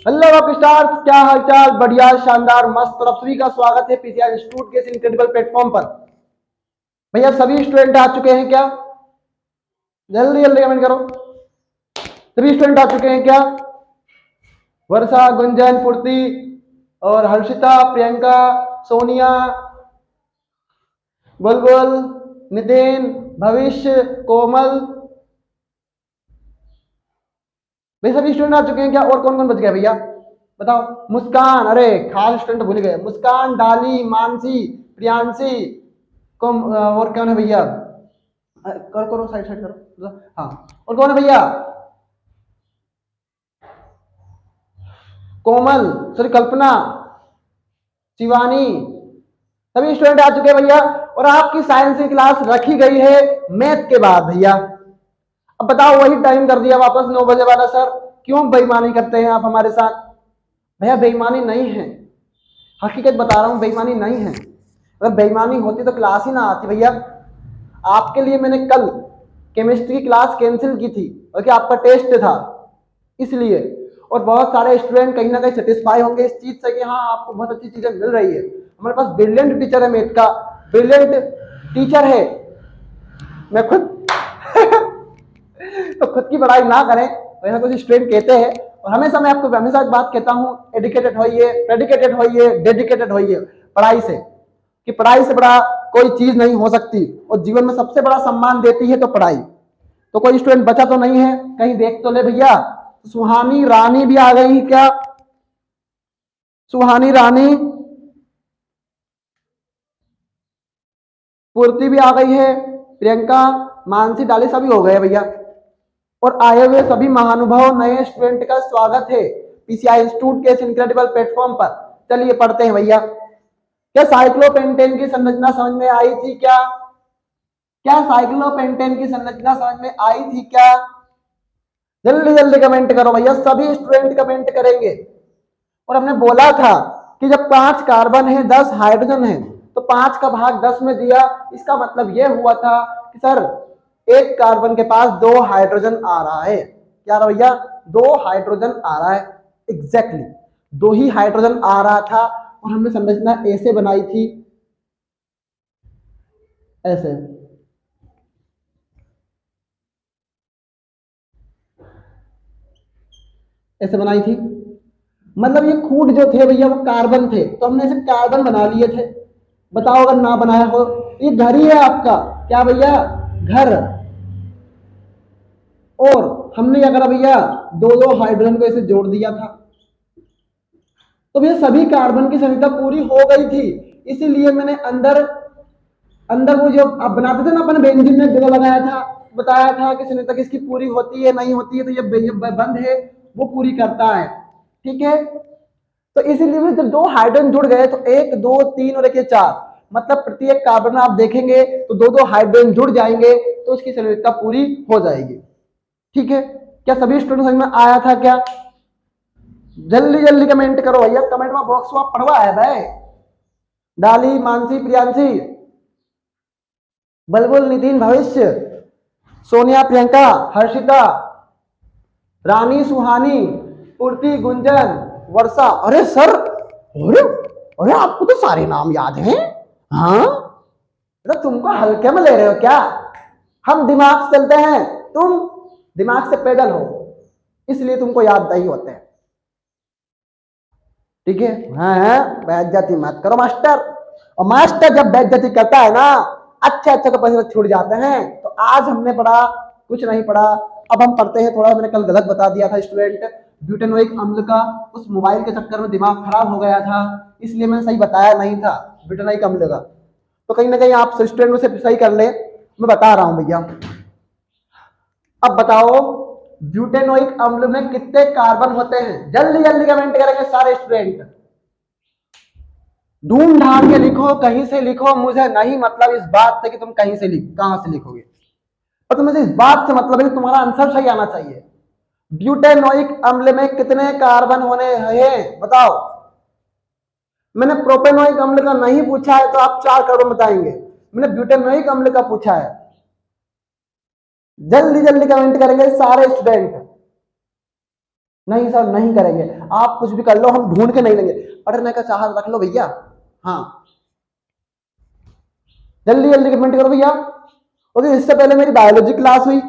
Hello rock stars, क्या हालचाल? बढ़िया, शानदार, मस्त। और आप सभी का स्वागत है पीसीआर इंस्टीट्यूट के इस इनक्रेडिबल प्लेटफॉर्म पर। भैया सभी स्टूडेंट आ चुके हैं क्या? जल्दी जल्दी कमेंट करो। सभी स्टूडेंट आ चुके हैं क्या? वर्षा, गुंजन, पूर्ति और हर्षिता, प्रियंका, सोनिया, बुलबुल, नितिन, भविष्य, कोमल। भाई सभी स्टूडेंट आ चुके हैं क्या? और कौन कौन बच गया भैया बताओ? मुस्कान, अरे खास स्टूडेंट भूल गए। मुस्कान, डाली, मानसी, प्रियांशी, कौन और कौन है भैया? करो करो, साइड साइड करो। हाँ, और कौन है भैया? कोमल, सॉरी कल्पना, शिवानी। सभी स्टूडेंट आ चुके हैं भैया। और आपकी साइंस की क्लास रखी गई है मैथ के बाद भैया। अब बताओ, वही टाइम कर दिया वापस 9 बजे वाला। सर क्यों बेईमानी करते हैं आप हमारे साथ? भैया बेईमानी नहीं है, हकीकत बता रहा हूं, बेईमानी नहीं है। अगर बेईमानी होती तो क्लास ही ना आती भैया। आपके लिए मैंने कल केमिस्ट्री की क्लास कैंसिल की थी क्योंकि आपका टेस्ट था, इसलिए। और बहुत सारे स्टूडेंट कहीं ना कहीं सेटिस्फाई होंगे इस चीज से कि हाँ आपको बहुत अच्छी चीजें मिल रही है। हमारे पास ब्रिलियंट टीचर है, मैथ का ब्रिलियंट टीचर है। मैं खुद तो खुद की पढ़ाई ना करें, वैसा कुछ स्टूडेंट कहते हैं। और हमेशा मैं आपको हमेशा एक बात कहता हूँ, एडुकेटेड होइए, डेडिकेटेड होइए, डेडिकेटेड होइए पढ़ाई से, कि पढ़ाई से बड़ा कोई चीज नहीं हो सकती। और जीवन में सबसे बड़ा सम्मान देती है तो पढ़ाई। तो कोई स्टूडेंट बचा तो नहीं है? कहीं देख तो ले भैया। सुहानी रानी भी आ गई क्या? सुहानी रानी, पूर्ति भी आ गई है, प्रियंका, मानसी, डाली, सभी हो गए भैया। और आए हुए सभी महानुभाव नए स्टूडेंट का स्वागत है पीसीआई इंस्टीट्यूट के इस इनक्रेडिबल प्लेटफॉर्म पर। चलिए पढ़ते हैं भैया। क्या साइक्लोपेंटेन की संरचना समझ में आई थी क्या? क्या साइक्लोपेंटेन की संरचना समझ में आई थी क्या? जल्दी जल्दी कमेंट करो भैया, सभी स्टूडेंट कमेंट करेंगे। और हमने बोला था कि जब 5 कार्बन है 10 हाइड्रोजन है तो 5 का भाग 10 में दिया। इसका मतलब यह हुआ था कि सर एक कार्बन के पास 2 हाइड्रोजन आ रहा है। क्या रहा भैया? 2 हाइड्रोजन आ रहा है। एग्जैक्टली 2 ही हाइड्रोजन आ रहा था। और हमने संरचना ऐसे बनाई थी, ऐसे। ऐसे बनाई थी। मतलब ये खूंट जो थे भैया वो कार्बन थे, तो हमने ऐसे कार्बन बना लिए थे। बताओ अगर ना बनाया हो। ये घर ही है आपका, क्या भैया? घर। और हमने क्या करा भैया? 2 हाइड्रोजन को ऐसे जोड़ दिया था। तो भैया सभी कार्बन की संख्या पूरी हो गई थी। इसीलिए मैंने अंदर अंदर वो जो आप बनाते थे ना अपन बेंजीन में जगह लगाया था, बताया था कि संख्या किसकी पूरी होती है नहीं होती है, तो ये बंद है वो पूरी करता है। ठीक है। तो इसीलिए जब 2 हाइड्रोजन जुड़ गए तो 1 2 3 और 1 4, मतलब प्रत्येक कार्बन आप देखेंगे तो 2 हाइड्रोजन जुड़ जाएंगे तो उसकी संरचना पूरी हो जाएगी। ठीक है। क्या सभी स्टूडेंट समझ में आया था क्या? जल्दी जल्दी कमेंट करो भैया, कमेंट में बॉक्स में पढ़वा है भाई। डाली, मानसी, प्रियांशी, बलबुल, नितिन, भविष्य, सोनिया, प्रियंका, हर्षिता, रानी, सुहानी, पूर्ति, गुंजन, वर्षा। अरे सर, अरे अरे आपको तो सारे नाम याद हैं। हाँ, तो तुमको हल्के में ले रहे हो क्या? हम दिमाग से चलते हैं, तुम दिमाग से पैदल हो, इसलिए तुमको याद नहीं होते हैं। ठीक है। हाँ, बेइज्जती मत करो मास्टर। और मास्टर जब बेइज्जती करता है ना, अच्छे अच्छे तो पैसे छूट जाते हैं। तो आज हमने पढ़ा, कुछ नहीं पढ़ा। अब हम पढ़ते हैं थोड़ा। मैंने कल गलत बता दिया था स्टूडेंट, ब्यूटेनोइक अम्ल का। उस मोबाइल के चक्कर में दिमाग खराब हो गया था, इसलिए मैंने सही बताया नहीं था ब्यूटेनोइक अम्ल का। तो कहीं ना कहीं आप स्टूडेंट से सही कर ले, मैं बता रहा हूं भैया। अब बताओ, ब्यूटेनोइक अम्ल में कितने कार्बन होते हैं? जल्दी जल्दी कमेंट करेंगे सारे स्टूडेंट। ढूंढ ढांड के लिखो, कहीं से लिखो, मुझे नहीं मतलब इस बात से कि तुम कहीं से कहां से लिखोगे, पर तुम्हें इस बात से मतलब है कि तुम्हारा आंसर सही आना चाहिए। ब्यूटेनोइक अम्ल में कितने कार्बन होने हैं बताओ? मैंने प्रोपेनोइक अम्ल का नहीं पूछा है तो आप 4 कार्बन बताएंगे। मैंने ब्यूटेनोइक अम्ल का पूछा है। जल्दी जल्दी कमेंट करेंगे सारे स्टूडेंट। नहीं सर नहीं करेंगे, आप कुछ भी कर लो, हम ढूंढ के नहीं लेंगे। पढ़ने का चाहत रख लो भैया। हाँ जल्दी जल्दी कमेंट करो भैया। ओके, इससे पहले मेरी बायोलॉजी क्लास हुई,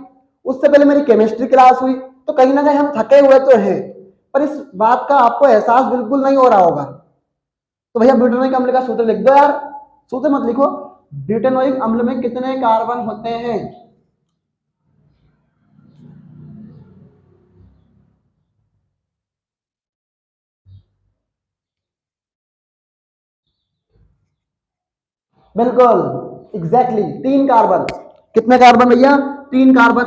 उससे पहले मेरी केमिस्ट्री क्लास हुई, तो कहीं ना कहीं हम थके हुए तो हैं, पर इस बात का आपको एहसास बिल्कुल नहीं हो रहा होगा। तो भैया ब्यूटेनोइक अम्ल का सूत्र लिख दो यार। सूत्र मत लिखो। ब्यूटेनोइक अम्ल में कितने कार्बन होते हैं? बिल्कुल एग्जैक्टली 3 कार्बन। कितने कार्बन भैया? 3 कार्बन।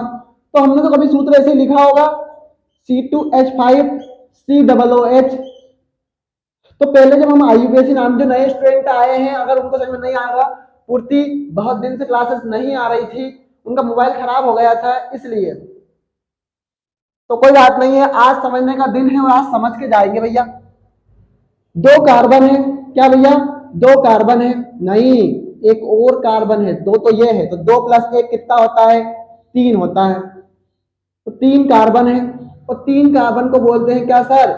तो हमने तो कभी सूत्र ऐसे ही लिखा होगा, C2H5COOH। तो पहले जब हम आईयूपीएसी नाम जो नए स्टूडेंट आए हैं, अगर उनको समझ में नहीं आएगा, पूर्ति बहुत दिन से क्लासेस नहीं आ रही थी, उनका मोबाइल खराब हो गया था इसलिए, तो कोई बात नहीं है, आज समझने का दिन है और आज समझ के जाएंगे भैया। 2 कार्बन है क्या भैया? 2 कार्बन है? नहीं, एक और कार्बन है, दो तो ये है, तो 2 + 1 कितना होता है? 3 होता है। तो 3 कार्बन है, और 3 कार्बन को बोलते हैं क्या सर?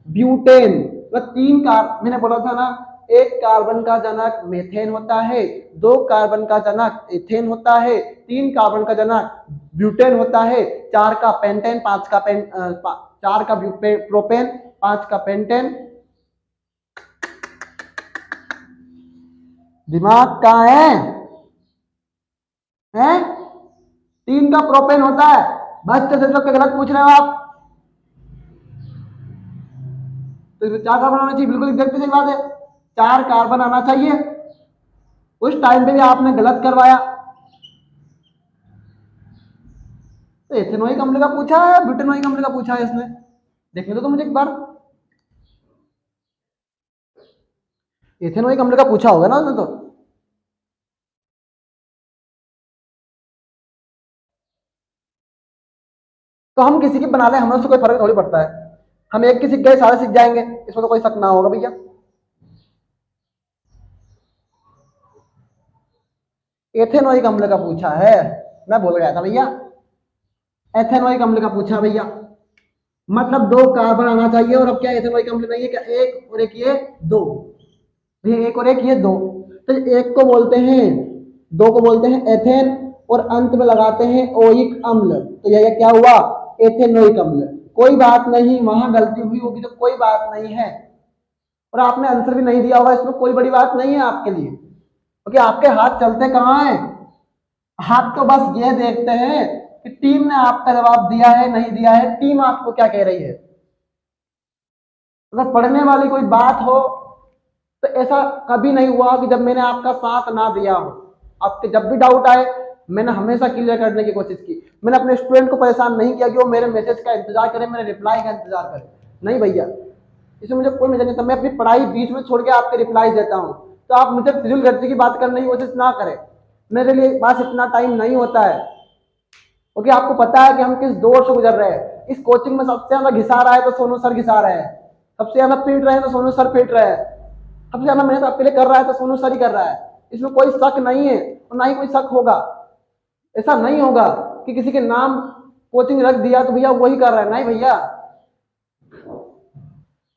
ब्यूटेन। तो 3 कार्बन, मैंने बोला था ना, 1 कार्बन का जनक मेथेन होता है, 2 कार्बन का जनक एथेन होता है, 3 कार्बन का जनक ब्यूटेन होता है, 4 का पेंटेन, 4 का प्रोपेन, 5 का पेंटेन। दिमाग कहाँ है? हैं? 3 का प्रोपेन होता है। बस तो गलत पूछ रहे हो आप। तो इसमें 4 कार्बन आना चाहिए, बिल्कुल एग्जैक्ट सही बात है, 4 कार्बन आना चाहिए। उस टाइम पे भी आपने गलत करवाया। तो एथेनोइक अम्ल का पूछा है, ब्यूटेनोइक अम्ल का पूछा है इसने? देखने दो तो मुझे एक बार। एथेनोइक अम्ल का पूछा होगा ना उसने तो। तो हम किसी की बना ले, हमें उससे कोई फर्क थोड़ी पड़ता है। हम एक की सीख गए सारे सीख जाएंगे, इसमें तो कोई शक ना होगा भैया। एथेनोइक अम्ल का पूछा है, मैं भूल गया था भैया। एथेनोइक अम्ल का पूछा भैया, मतलब 2 कार्बन आना चाहिए। और अब क्या एथेनोइक अम्ल नहीं है क्या? एक और एक ये 2, ये एक और एक ये 2। तो एक को बोलते हैं, 2 को बोलते हैं एथेन, और अंत में लगाते हैं ओइक अम्ल, तो यह क्या हुआ? एथेनोइक अम्ल। कोई बात नहीं, वहां गलती हुई होगी तो कोई बात नहीं है, और आपने आंसर भी नहीं दिया होगा, इसमें कोई बड़ी बात नहीं है आपके लिए, क्योंकि आपके हाथ चलते कहाँ हैं। हाथ तो बस ये देखते हैं कि टीम ने आपका जवाब दिया है नहीं दिया है, टीम आपको क्या कह रही है। अगर पढ़ने वाली कोई बात हो तो ऐसा कभी नहीं हुआ कि जब मैंने आपका साथ ना दिया हो। आपके जब भी डाउट आए, मैंने हमेशा क्लियर करने की कोशिश की। मैंने अपने स्टूडेंट को परेशान नहीं किया कि वो मेरे मैसेज का इंतजार करे, मेरे रिप्लाई का इंतजार करे। नहीं भैया, इसमें मुझे कोई मजा नहीं था। मैं अपनी पढ़ाई बीच में छोड़ के आपके रिप्लाई देता हूँ, तो आप मुझे फिजूल गर्जी की बात करने की कोशिश ना करें। मेरे लिए पास इतना टाइम नहीं होता है, क्योंकि आपको पता है कि हम किस दौर से गुजर रहे हैं। इस कोचिंग में सबसे ज्यादा घिसा रहा है तो सोनू सर घिसा रहे हैं, सबसे ज्यादा पीट रहे हैं तो सोनू सर पीट रहे हैं, सबसे ज्यादा मेहनत आपके लिए कर रहा है तो सोनू सर ही कर रहा है। इसमें कोई शक नहीं है और ना ही कोई शक होगा। ऐसा नहीं होगा कि किसी के नाम कोचिंग रख दिया तो भैया वही कर रहा है, नहीं भैया।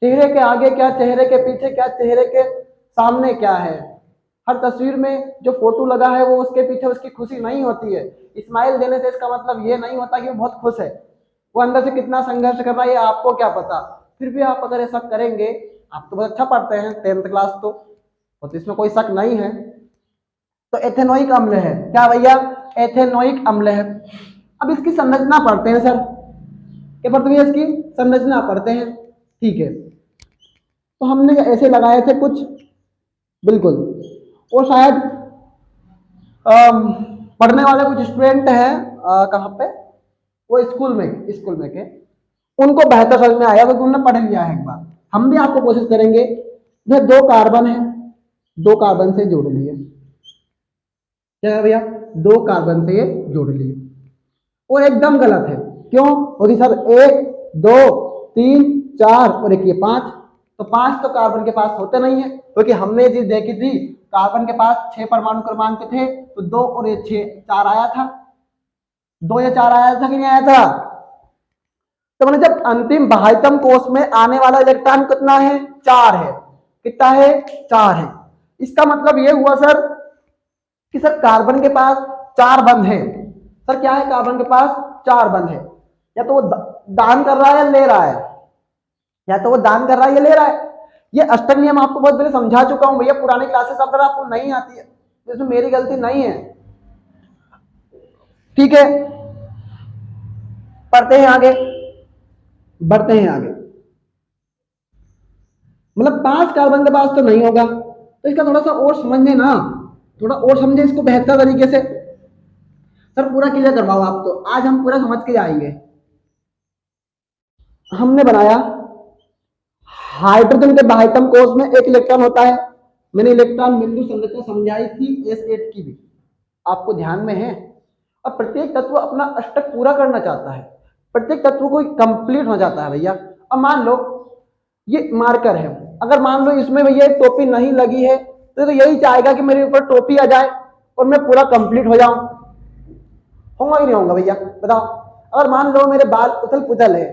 चेहरे के आगे क्या, चेहरे के पीछे क्या, चेहरे के सामने क्या है। हर तस्वीर में जो फोटो लगा है वो उसके पीछे उसकी खुशी नहीं होती है। स्माइल देने से इसका मतलब ये नहीं होता कि वो बहुत खुश है। वो अंदर से कितना संघर्ष कर रहा है ये आपको क्या पता। फिर भी आप अगर ऐसा करेंगे, आप तो बहुत अच्छा पढ़ते हैं 10th क्लास तो इसमें कोई शक नहीं है। तो एथेनोइक अम्ल है क्या भैया? एथेनोइक अम्ल है। अब इसकी संरचना पढ़ते हैं सर, क्या पढ़ते हैं? इसकी संरचना पढ़ते हैं, ठीक है। तो हमने ऐसे लगाए थे कुछ, बिल्कुल। और शायद पढ़ने वाले कुछ स्टूडेंट हैं कहाँ पे, वो स्कूल में के, उनको बेहतर समझ में आया क्योंकि उन्होंने पढ़ लिया है एक बार। हम भी आपको कोशिश करेंगे। ये 2 कार्बन है, 2 कार्बन से जोड़ लिए, क्या है भैया? 2 कार्बन से ये जोड़ लिए, और एकदम गलत है। क्यों? क्योंकि सर 1 2 3 4 और एक ये 5, तो 5 तो कार्बन के पास होते नहीं है, क्योंकि हमने ये चीज देखी थी, कार्बन के पास 6 परमाणु क्रमांक थे, तो 2 और ये 6 4 आया था, 2 या 4 आया था कि नहीं आया था? तो मैंने जब अंतिम बाह्यतम कोष में आने वाला इलेक्ट्रॉन कितना है, 4 है। कितना है, 4 है। इसका मतलब ये हुआ सर कि सर कार्बन के पास 4 बंध है। सर क्या है, कार्बन के पास 4 बंध है। या तो वो दान कर रहा है या ले रहा है, या तो वो दान कर रहा है या ले रहा है। ये अष्टक नियम आपको बहुत पहले समझा चुका हूं भैया, पुरानी क्लासेस अगर आपको नहीं आती है तो इसमें मेरी गलती नहीं है। ठीक है, पढ़ते हैं आगे, बढ़ते हैं आगे। मतलब 5 कार्बन के पास तो नहीं होगा, तो इसका थोड़ा सा और समझने ना, थोड़ा और समझे इसको बेहतर तरीके से। सर पूरा क्लियर करवाओ आप, तो आज हम पूरा समझ के जाएंगे। हमने बनाया हाइड्रोजन के बाह्यतम कोष में एक इलेक्ट्रॉन होता है। मैंने इलेक्ट्रॉन बिंदु संरचना समझाई थी S8 की भी, आपको ध्यान में है। और प्रत्येक तत्व अपना अष्टक पूरा करना चाहता है, प्रत्येक तत्व को कंप्लीट हो जाता है भैया। अब मान लो ये मार्कर है, अगर मान लो इसमें भैया टोपी नहीं लगी है तो यही चाहेगा कि मेरे ऊपर टोपी आ जाए और मैं पूरा कंप्लीट हो जाऊं। होगा कि नहीं होगा भैया, बताओ। अगर मान लो मेरे बाल उथल पुथल है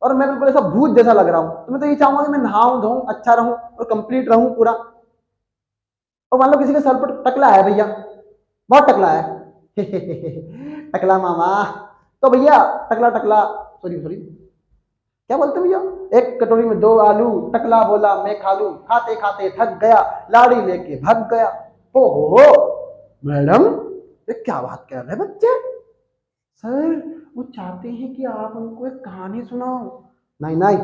और मैं बिल्कुल ऐसा भूत जैसा लग रहा हूं, तो मैं तो ये चाहूंगा कि मैं नहाऊं धोऊं, अच्छा रहूं और कंप्लीट रहूं पूरा। और मान लो किसी के सर पर टकला है भैया, बहुत टकला है टकला मामा, तो भैया टकला टकला सॉरी सॉरी क्या बोलते भैया, एक कटोरी में 2 आलू, टकला बोला मैं खा लूं, खाते खाते थक गया, लाड़ी लेके भाग गया। हो मैडम ये क्या बात कर रहे बच्चे, सर वो चाहते हैं कि आप उनको एक कहानी सुनाओ। नहीं नहीं,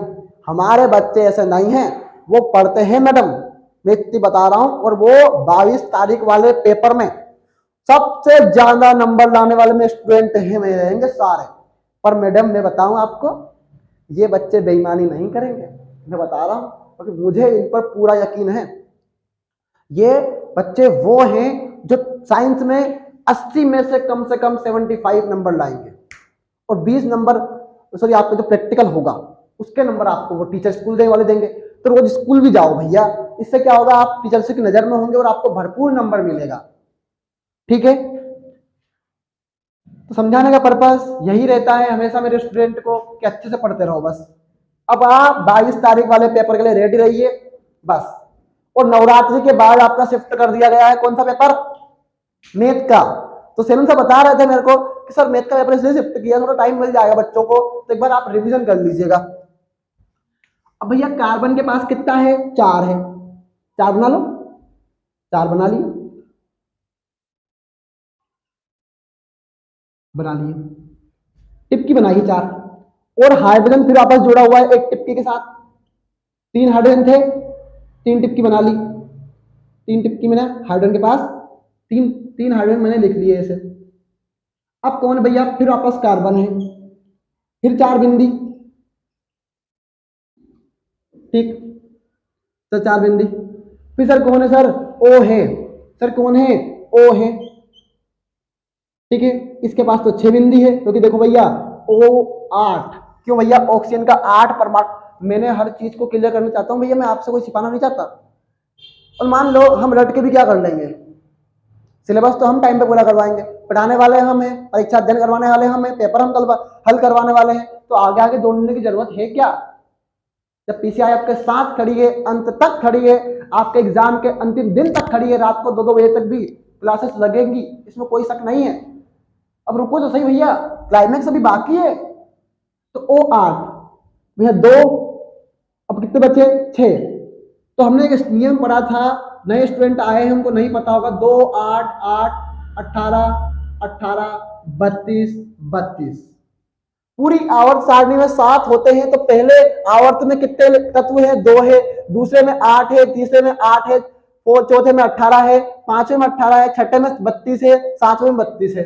हमारे बच्चे ऐसे नहीं हैं, वो पढ़ते हैं मैडम, मैं इतनी बता रहा हूं। और वो 22 तारीख वाले पेपर में सबसे ज्यादा नंबर लाने वाले में स्टूडेंट हैं मेरे रहेंगे सारे। पर मैडम मैं बताऊं आपको, ये बच्चे बेईमानी नहीं करेंगे, मैं बता रहा हूं, क्योंकि मुझे इन पर पूरा यकीन है। ये बच्चे वो हैं जो साइंस में 80 में से कम 75 नंबर लाएंगे, और 20 नंबर सॉरी आपका जो प्रैक्टिकल होगा उसके नंबर आपको वो टीचर स्कूल देने वाले देंगे। तो रोज स्कूल भी जाओ भैया, इससे क्या होगा, आप टीचर की नजर में होंगे और आपको भरपूर नंबर मिलेगा। ठीक है, तो समझाने का पर्पस यही रहता है हमेशा मेरे स्टूडेंट को कि अच्छे से पढ़ते रहो बस। अब आप 22 तारीख वाले पेपर के लिए रेडी रहिए बस। और नवरात्रि के बाद आपका शिफ्ट कर दिया गया है कौन सा पेपर, मैथ का। तो सेवन से बता रहे थे मेरे को कि सर मैथ का पेपर इसलिए शिफ्ट किया, थोड़ा टाइम मिल जाएगा बच्चों को, तो एक बार आप रिवीजन कर लीजिएगा। अब भैया कार्बन के पास कितना है, 4 है, 4 बना लो, 4 बना लिए, बना लिए, टिपकी बनाइए 4। और हाइड्रोजन फिर आपस जुड़ा हुआ है एक टिपकी के साथ, 3 हाइड्रोजन थे, 3 टिपकी बना ली, 3 टिपकी मैंने हाइड्रोजन के पास, 3 हाइड्रोजन मैंने लिख लिए ऐसे। अब कौन भैया, फिर आपस कार्बन है, फिर 4 बिंदी, ठीक, तो 4 बिंदी। फिर सर कौन है, सर ओ है, सर कौन है, ओ है, ठीक है। इसके पास तो 6 बिंदी है, क्योंकि देखो भैया O8, क्यों भैया, ऑक्सीजन का 8 परमाणु। मैंने हर चीज को क्लियर करना चाहता हूं भैया, मैं आपसे कोई छिपाना नहीं चाहता। और मान लो हम रट के भी क्या कर लेंगे, सिलेबस तो हम टाइम पे पूरा करवाएंगे, पढ़ाने वाले हम हैं, परीक्षा अध्ययन करवाने वाले हम हैं, पेपर हम हल करवाने वाले हैं, तो आगे आगे दौड़ने की जरूरत है क्या। जब पीसीआई आपके साथ खड़ी है, अंत तक खड़ी है, आपके एग्जाम के अंतिम दिन तक खड़ी है, रात को 2-2 बजे तक भी क्लासेस लगेंगी, इसमें कोई शक नहीं है। अब रुको तो सही भैया, क्लाइमेक्स अभी बाकी है। तो O8 भैया 2, अब कितने बचे, 6। तो हमने एक नियम पढ़ा था, नए स्टूडेंट आए हैं उनको नहीं पता होगा, 2 8 8 18 18 32 32। पूरी आवर्त सारणी में 7 होते हैं, तो पहले आवर्त में कितने तत्व हैं, 2 है, दूसरे में 8 है, तीसरे में 8 है, चौथे में 18 है, पांचवें में 18 है, छठे में 32 है, सातवें में 32 है।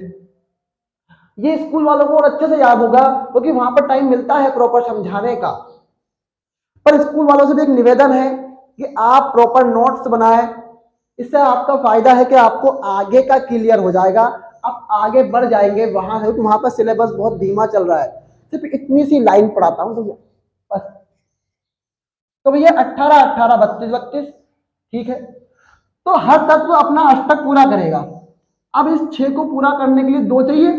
ये स्कूल वालों को और अच्छे से याद होगा, क्योंकि वहां पर टाइम मिलता है प्रॉपर समझाने का। पर स्कूल वालों से भी एक निवेदन है कि आप प्रॉपर नोट्स बनाएं, इससे आपका फायदा है कि आपको आगे का क्लियर हो जाएगा, आप आगे बढ़ जाएंगे वहां है, वहां पर सिलेबस बहुत धीमा चल रहा है, सिर्फ इतनी सी लाइन पढ़ाता हूं भैया बस। तो भैया 18 18 32 32, ठीक है। तो हर तत्व अपना अष्टक पूरा करेगा। अब इस 6 को पूरा करने के लिए 2 चाहिए,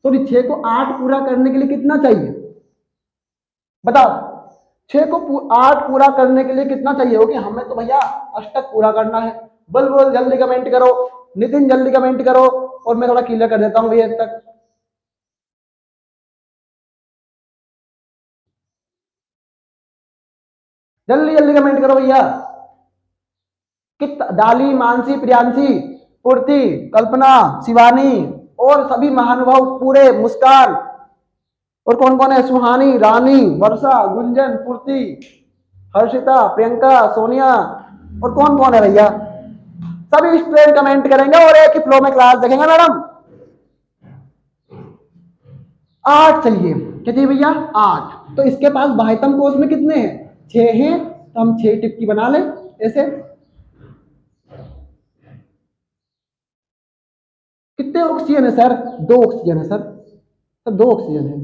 तो 6 को 8 पूरा करने के लिए कितना चाहिए, बताओ, 8 पूरा करने के लिए कितना चाहिए होगी? हमें तो भैया अष्टक पूरा करना है। बोल बोल जल्दी कमेंट करो, नितिन जल्दी कमेंट करो, और मैं थोड़ा क्लियर कर देता हूँ भैया तक। जल्दी जल्दी कमेंट करो भैया। कित डाली, मानसी, प्रियांशी, पूर्ति, कल्पना, शिवानी और सभी महानुभाव पूरे, मुस्कान, और कौन कौन है? सुहानी, रानी, वर्षा, गुंजन, पूर्ति, हर्षिता, प्रियंका, सोनिया, और कौन कौन है भैया? सभी स्टूडेंट कमेंट करेंगे और एक ही फ्लो में क्लास देखेंगे मैडम। 8 चलिए, क्या चाहिए भैया? 8। तो इसके पास बाह्यतम कोष में कितने हैं? 6 हैं, तो हम 6 टिप्पी बना लें ऐसे। कितने ऑक्सीजन है सर? 2 ऑक्सीजन है सर। सर 2 ऑक्सीजन है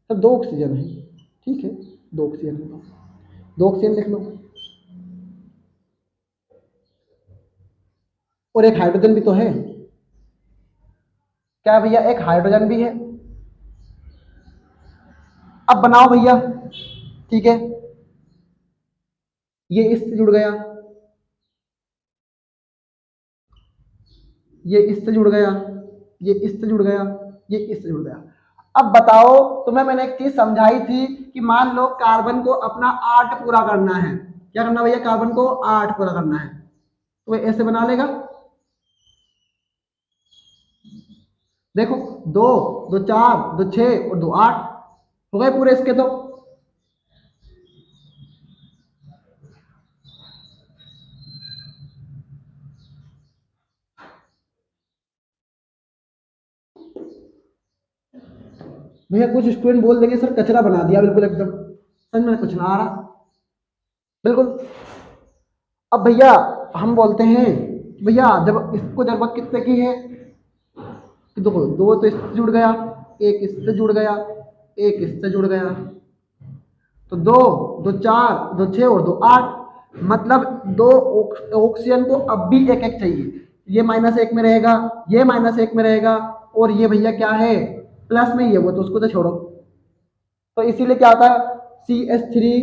सर, 2 ऑक्सीजन है। ठीक है, 2 ऑक्सीजन है, 2 ऑक्सीजन लिख लो। और एक हाइड्रोजन भी तो है। क्या भैया? एक हाइड्रोजन भी है। अब बनाओ भैया। ठीक है, ये इससे जुड़ गया, ये इससे जुड़ गया, ये इससे जुड़ गया, ये इससे जुड़ गया। अब बताओ, तुम्हें मैंने एक चीज समझाई थी कि मान लो कार्बन को अपना 8 पूरा करना है। क्या करना भैया? कार्बन को 8 पूरा करना है, तो ये ऐसे बना लेगा। देखो, 2 2 4 2 6 और 2 8 हो गए पूरे इसके। तो भैया कुछ स्टूडेंट बोल देंगे सर कचरा बना दिया बिल्कुल एकदम, समझ में कुछ ना आ रहा बिल्कुल। अब भैया हम बोलते हैं भैया जब इसको जरूरत कितने की है कि देखो, 2 तो इससे जुड़ गया, एक इससे जुड़ गया, एक इससे जुड़ गया, तो 2 2 4 2 6 और 2 8, मतलब 2 ऑक्सीजन को अब भी एक एक चाहिए। ये -1 में रहेगा, ये -1 में रहेगा, और ये भैया क्या है? प्लस में ही है, वो तो उसको तो छोड़ो। तो इसीलिए क्या होता है? CH3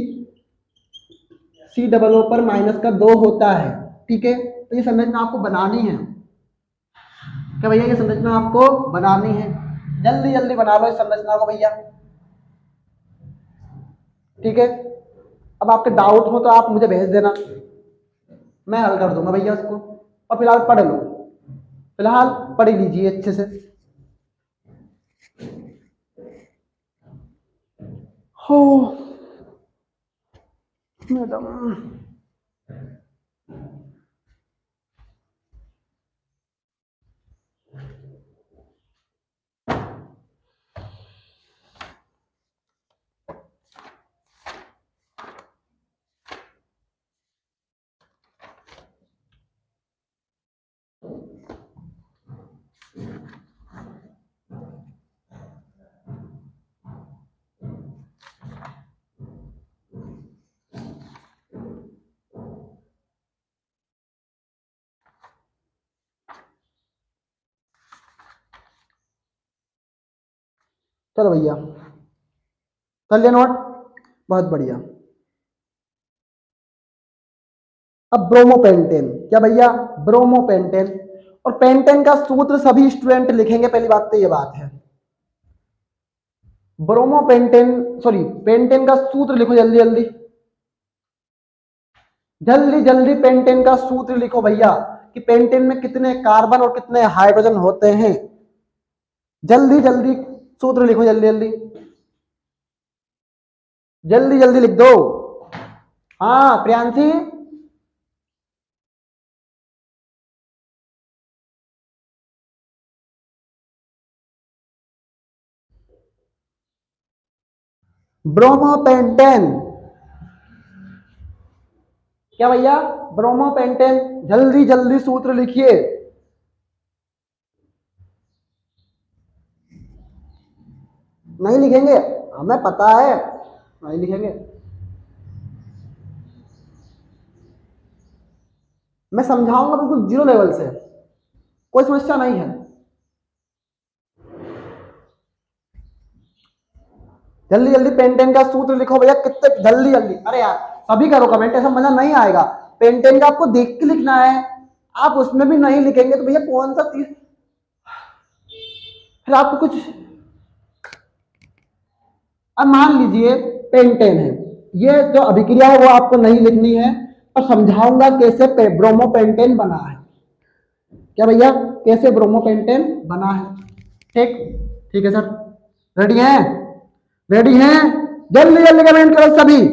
C पर माइनस का 2 होता है। ठीक है, तो ये संरचना आपको बनानी है। क्या भैया? ये संरचना आपको बनानी है, जल्दी जल्दी बना लो इस संरचना को भैया। ठीक है, अब आपके डाउट हो तो आप मुझे भेज देना, मैं हल कर दूंगा भैया उसको। और फिलहाल पढ़ लो, फिलहाल पढ़ लीजिए अच्छे से। हो मैडम, चलो भैया कर लिया नोट, बहुत बढ़िया। अब ब्रोमोपेंटेन, क्या भैया? ब्रोमोपेंटेन। और पेंटेन का सूत्र सभी स्टूडेंट लिखेंगे, पहली बात तो ये बात है। ब्रोमोपेंटेन, सॉरी पेंटेन का सूत्र लिखो जल्दी जल्दी, जल्दी जल्दी पेंटेन का सूत्र लिखो भैया, कि पेंटेन में कितने कार्बन और कितने हाइड्रोजन होते हैं। जल्दी जल्दी सूत्र लिखो, जल्दी जल्दी, जल्दी जल्दी लिख दो। हाँ प्रियांशी, ब्रोमोपेंटेन। क्या भैया? ब्रोमोपेंटेन, जल्दी जल्दी सूत्र लिखिए। नहीं लिखेंगे? हमें पता है नहीं लिखेंगे। मैं समझाऊंगा बिल्कुल जीरो लेवल से, कोई समस्या नहीं है। जल्दी जल्दी पेंटेन का सूत्र लिखो भैया, कितने जल्दी जल्दी। अरे यार सभी करो कमेंट, ऐसा मजा नहीं आएगा। पेंटेन का आपको देख के लिखना है, आप उसमें भी नहीं लिखेंगे तो भैया कौन सा चीज, फिर आपको कुछ। अब मान लीजिए पेंटेन है, ये जो अभिक्रिया है वो आपको नहीं लिखनी है, पर समझाऊंगा कैसे ब्रोमोपेंटेन बना है। क्या भैया, कैसे ब्रोमोपेंटेन बना है। ठीक, ठीक है सर, रेडी हैं? रेडी हैं? जल्दी जल्दी कमेंट करो सभी,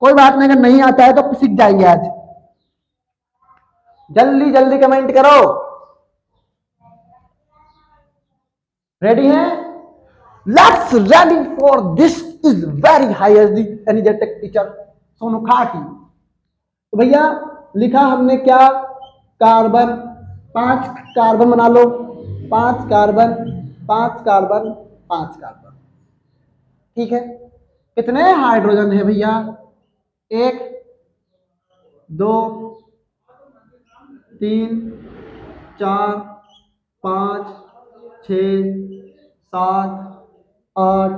कोई बात नहीं, अगर नहीं आता है तो सीख जाएंगे आज। जल्दी जल्दी कमेंट करो। रेडी हैं? Let's ready for this is very highest energetic teacher Sonu खाटी। तो भैया लिखा हमने क्या, कार्बन, 5 कार्बन बना लो, 5 कार्बन 5 कार्बन 5 कार्बन। ठीक है, कितने हाइड्रोजन है भैया, 1 2 3 4 5 6 7 8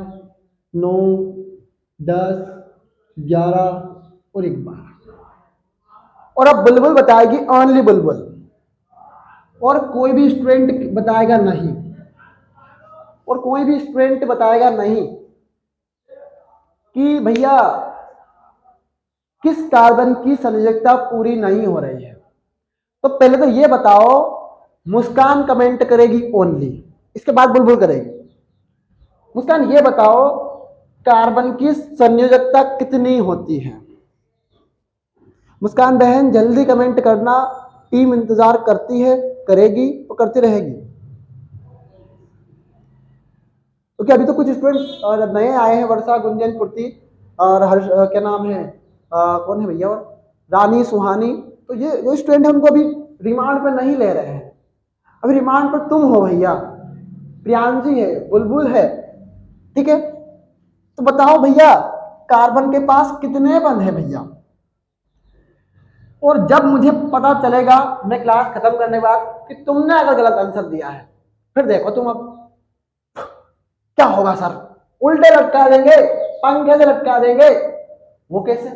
9 10 11 और 1 12। और अब बुलबुल बताएगी ओनली बुलबुल, और कोई भी स्टूडेंट बताएगा नहीं, और कोई भी स्टूडेंट बताएगा नहीं कि भैया किस कार्बन की संयोजकता पूरी नहीं हो रही है। तो पहले तो ये बताओ, मुस्कान कमेंट करेगी ओनली, इसके बाद बुलबुल करेगी। मुस्कान ये बताओ कार्बन की संयोजकता कितनी होती है। मुस्कान बहन जल्दी कमेंट करना, टीम इंतजार करती है, करेगी और करती रहेगी। क्योंकि अभी तो कुछ स्टूडेंट नए आए हैं, वर्षा, गुंजन, पूर्ति और हर्ष, क्या नाम है, कौन है भैया, और रानी, सुहानी। तो ये जो स्टूडेंट है उनको अभी रिमांड पर नहीं ले रहे हैं, अभी रिमांड पर तुम हो भैया, प्रियांशी है, बुलबुल है। ठीक है, तो बताओ भैया कार्बन के पास कितने बंध है भैया। और जब मुझे पता चलेगा मैं क्लास खत्म करने के बाद कि तुमने अगर गलत आंसर दिया है, फिर देखो तुम अब क्या होगा सर, उल्टे लटका देंगे, पंखे से लटका देंगे। वो कैसे,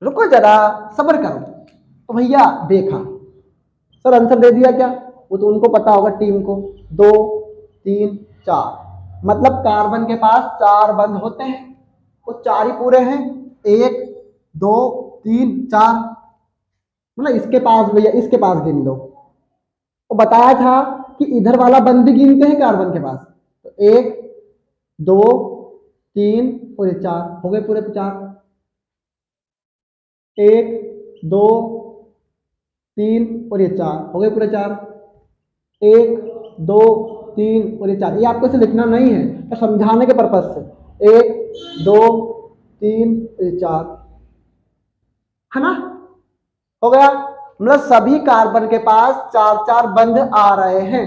रुको जरा सब्र करो। तो भैया देखा सर आंसर दे दिया क्या, वो तो उनको पता होगा टीम को, 2 3 4, मतलब कार्बन के पास 4 बंध होते हैं, वो 4 ही पूरे हैं, 1 2 3 4। मतलब इसके पास भैया, इसके पास गिन लो, वो बताया था कि इधर वाला बंद भी गिनते हैं कार्बन के पास। तो 1 2 3 और ये 4 हो गए पूरे 4। 1 2 3 और ये 4 हो गए पूरे 4। 1 2 3 और ये 4। ये आपको इसे लिखना नहीं है, तो समझाने के पर्पज से 1 2 3 और ये 4 है ना, हो गया। मतलब सभी कार्बन के पास 4 4 बंध आ रहे हैं।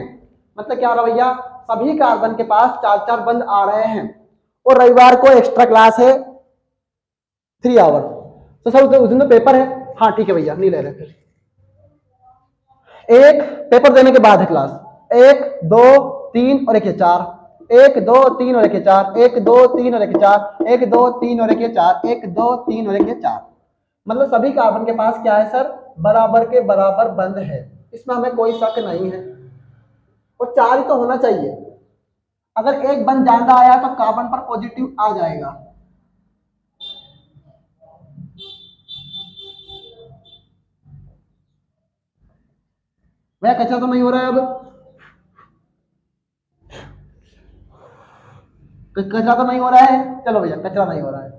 मतलब क्या रहा भैया, सभी कार्बन के पास 4 4 बंध आ रहे हैं। और रविवार को एक्स्ट्रा क्लास है 3 आवर। तो सर उस दिन तो पेपर है, हाँ ठीक है भैया, नहीं ले रहे फिर। एक पेपर देने के बाद है क्लास, 1 2 3 और 1 4, 1 2 3 और 1 4, 1 2 3 और 1 4, 1 2 3 और 1 4, 1 2 3 और 1 4। मतलब सभी कार्बन के पास क्या है सर, बराबर के बराबर बंध है, इसमें हमें कोई शक नहीं है। और 4 ही तो होना चाहिए, अगर एक बंध ज्यादा आया तो कार्बन पर पॉजिटिव आ जाएगा। भैया कचरा तो नहीं हो रहा है, अब कचरा तो नहीं हो रहा है, चलो भैया कचरा नहीं हो रहा है।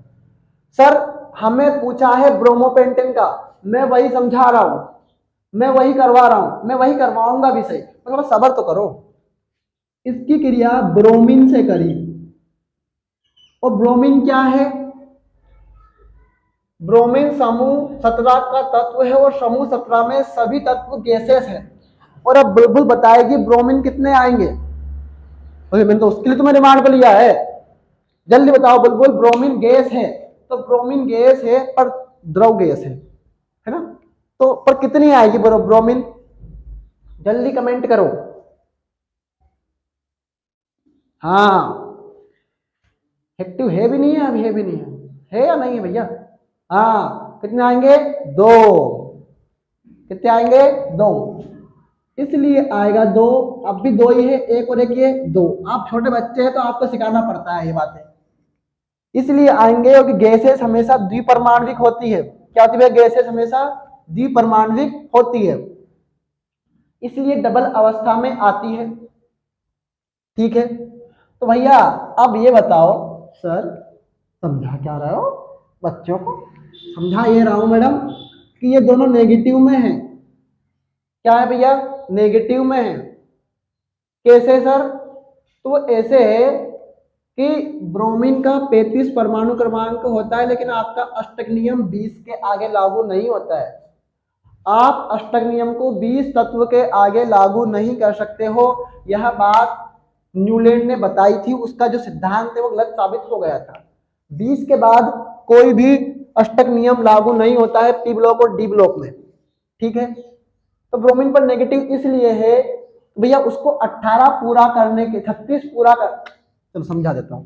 सर हमें पूछा है ब्रोमोपेंटेन का, मैं वही समझा रहा हूं, मैं वही करवा रहा हूं, मैं वही करवाऊंगा भी सही, मतलब सब्र तो करो। इसकी क्रिया ब्रोमीन से करी, और ब्रोमीन क्या है, ब्रोमीन समूह 17 का तत्व है, और समूह 17 में सभी तत्व गैसेस है। और अब बुलबुल बताएगी ब्रोमीन कितने आएंगे, तो मैंने तो उसके लिए तुम्हें रिमांड पर लिया है। जल्दी बताओ बुलबुल, ब्रोमीन गैस है, तो ब्रोमीन गैस है पर द्रव गैस है ना, तो पर कितनी आएगी ब्रोमीन, जल्दी कमेंट करो। हाँ एक्टिव है भी नहीं है, अभी है भी नहीं है या नहीं है भैया? हाँ, कितने आएंगे? 2। कितने आएंगे? 2, इसलिए आएगा 2। अब भी 2 ही है, एक और एक ये 2। आप छोटे बच्चे हैं तो आपको सिखाना पड़ता है ये बातें, इसलिए आएंगे। क्योंकि गैसेस हमेशा द्विपरमाणविक होती है। क्या होती है? गैसेस हमेशा द्विपरमाणविक होती है, इसलिए डबल अवस्था में आती है। ठीक है, तो भैया अब ये बताओ सर, समझा क्या रहे हो बच्चों को? समझा ये रहा हूं मैडम कि ये दोनों नेगेटिव में हैं। क्या है भैया? नेगेटिव में है। कैसे सर? तो ऐसे है कि ब्रोमीन का 35 परमाणु क्रमांक होता है, लेकिन आपका अष्टक नियम 20 के आगे लागू नहीं होता है। आप अष्टक नियम को 20 तत्व के आगे लागू नहीं कर सकते हो। यह बात न्यूलैंड ने बताई थी, उसका जो सिद्धांत है वो गलत साबित हो गया था। 20 के बाद कोई भी अष्टक नियम लागू नहीं होता है पी ब्लॉक और डी ब्लॉक में। ठीक है, तो ब्रोमीन पर नेगेटिव इसलिए है भैया उसको 18 पूरा करने के 36 पूरा कर, चलो समझा देता हूं।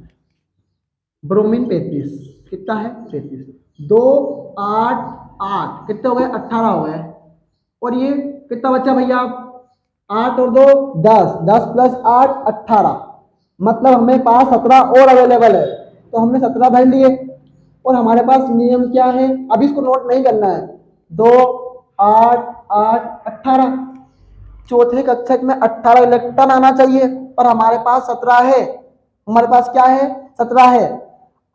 ब्रोमीन 35 कितना है? 35, 2 8 8 कितने हो गए? 18 हो गए। और ये कितना बचा भैया? 8 और 2 10, 10 प्लस 8 18, मतलब हमें पास 17 और अवेलेबल है, तो हमने 17 भर लिए। और हमारे पास नियम क्या है? अब इसको नोट नहीं करना है। 2 8 8 18, चौथे कक्षक में 18 इलेक्ट्रॉन आना चाहिए, पर हमारे पास 17 है। हमारे पास क्या है? 17 है।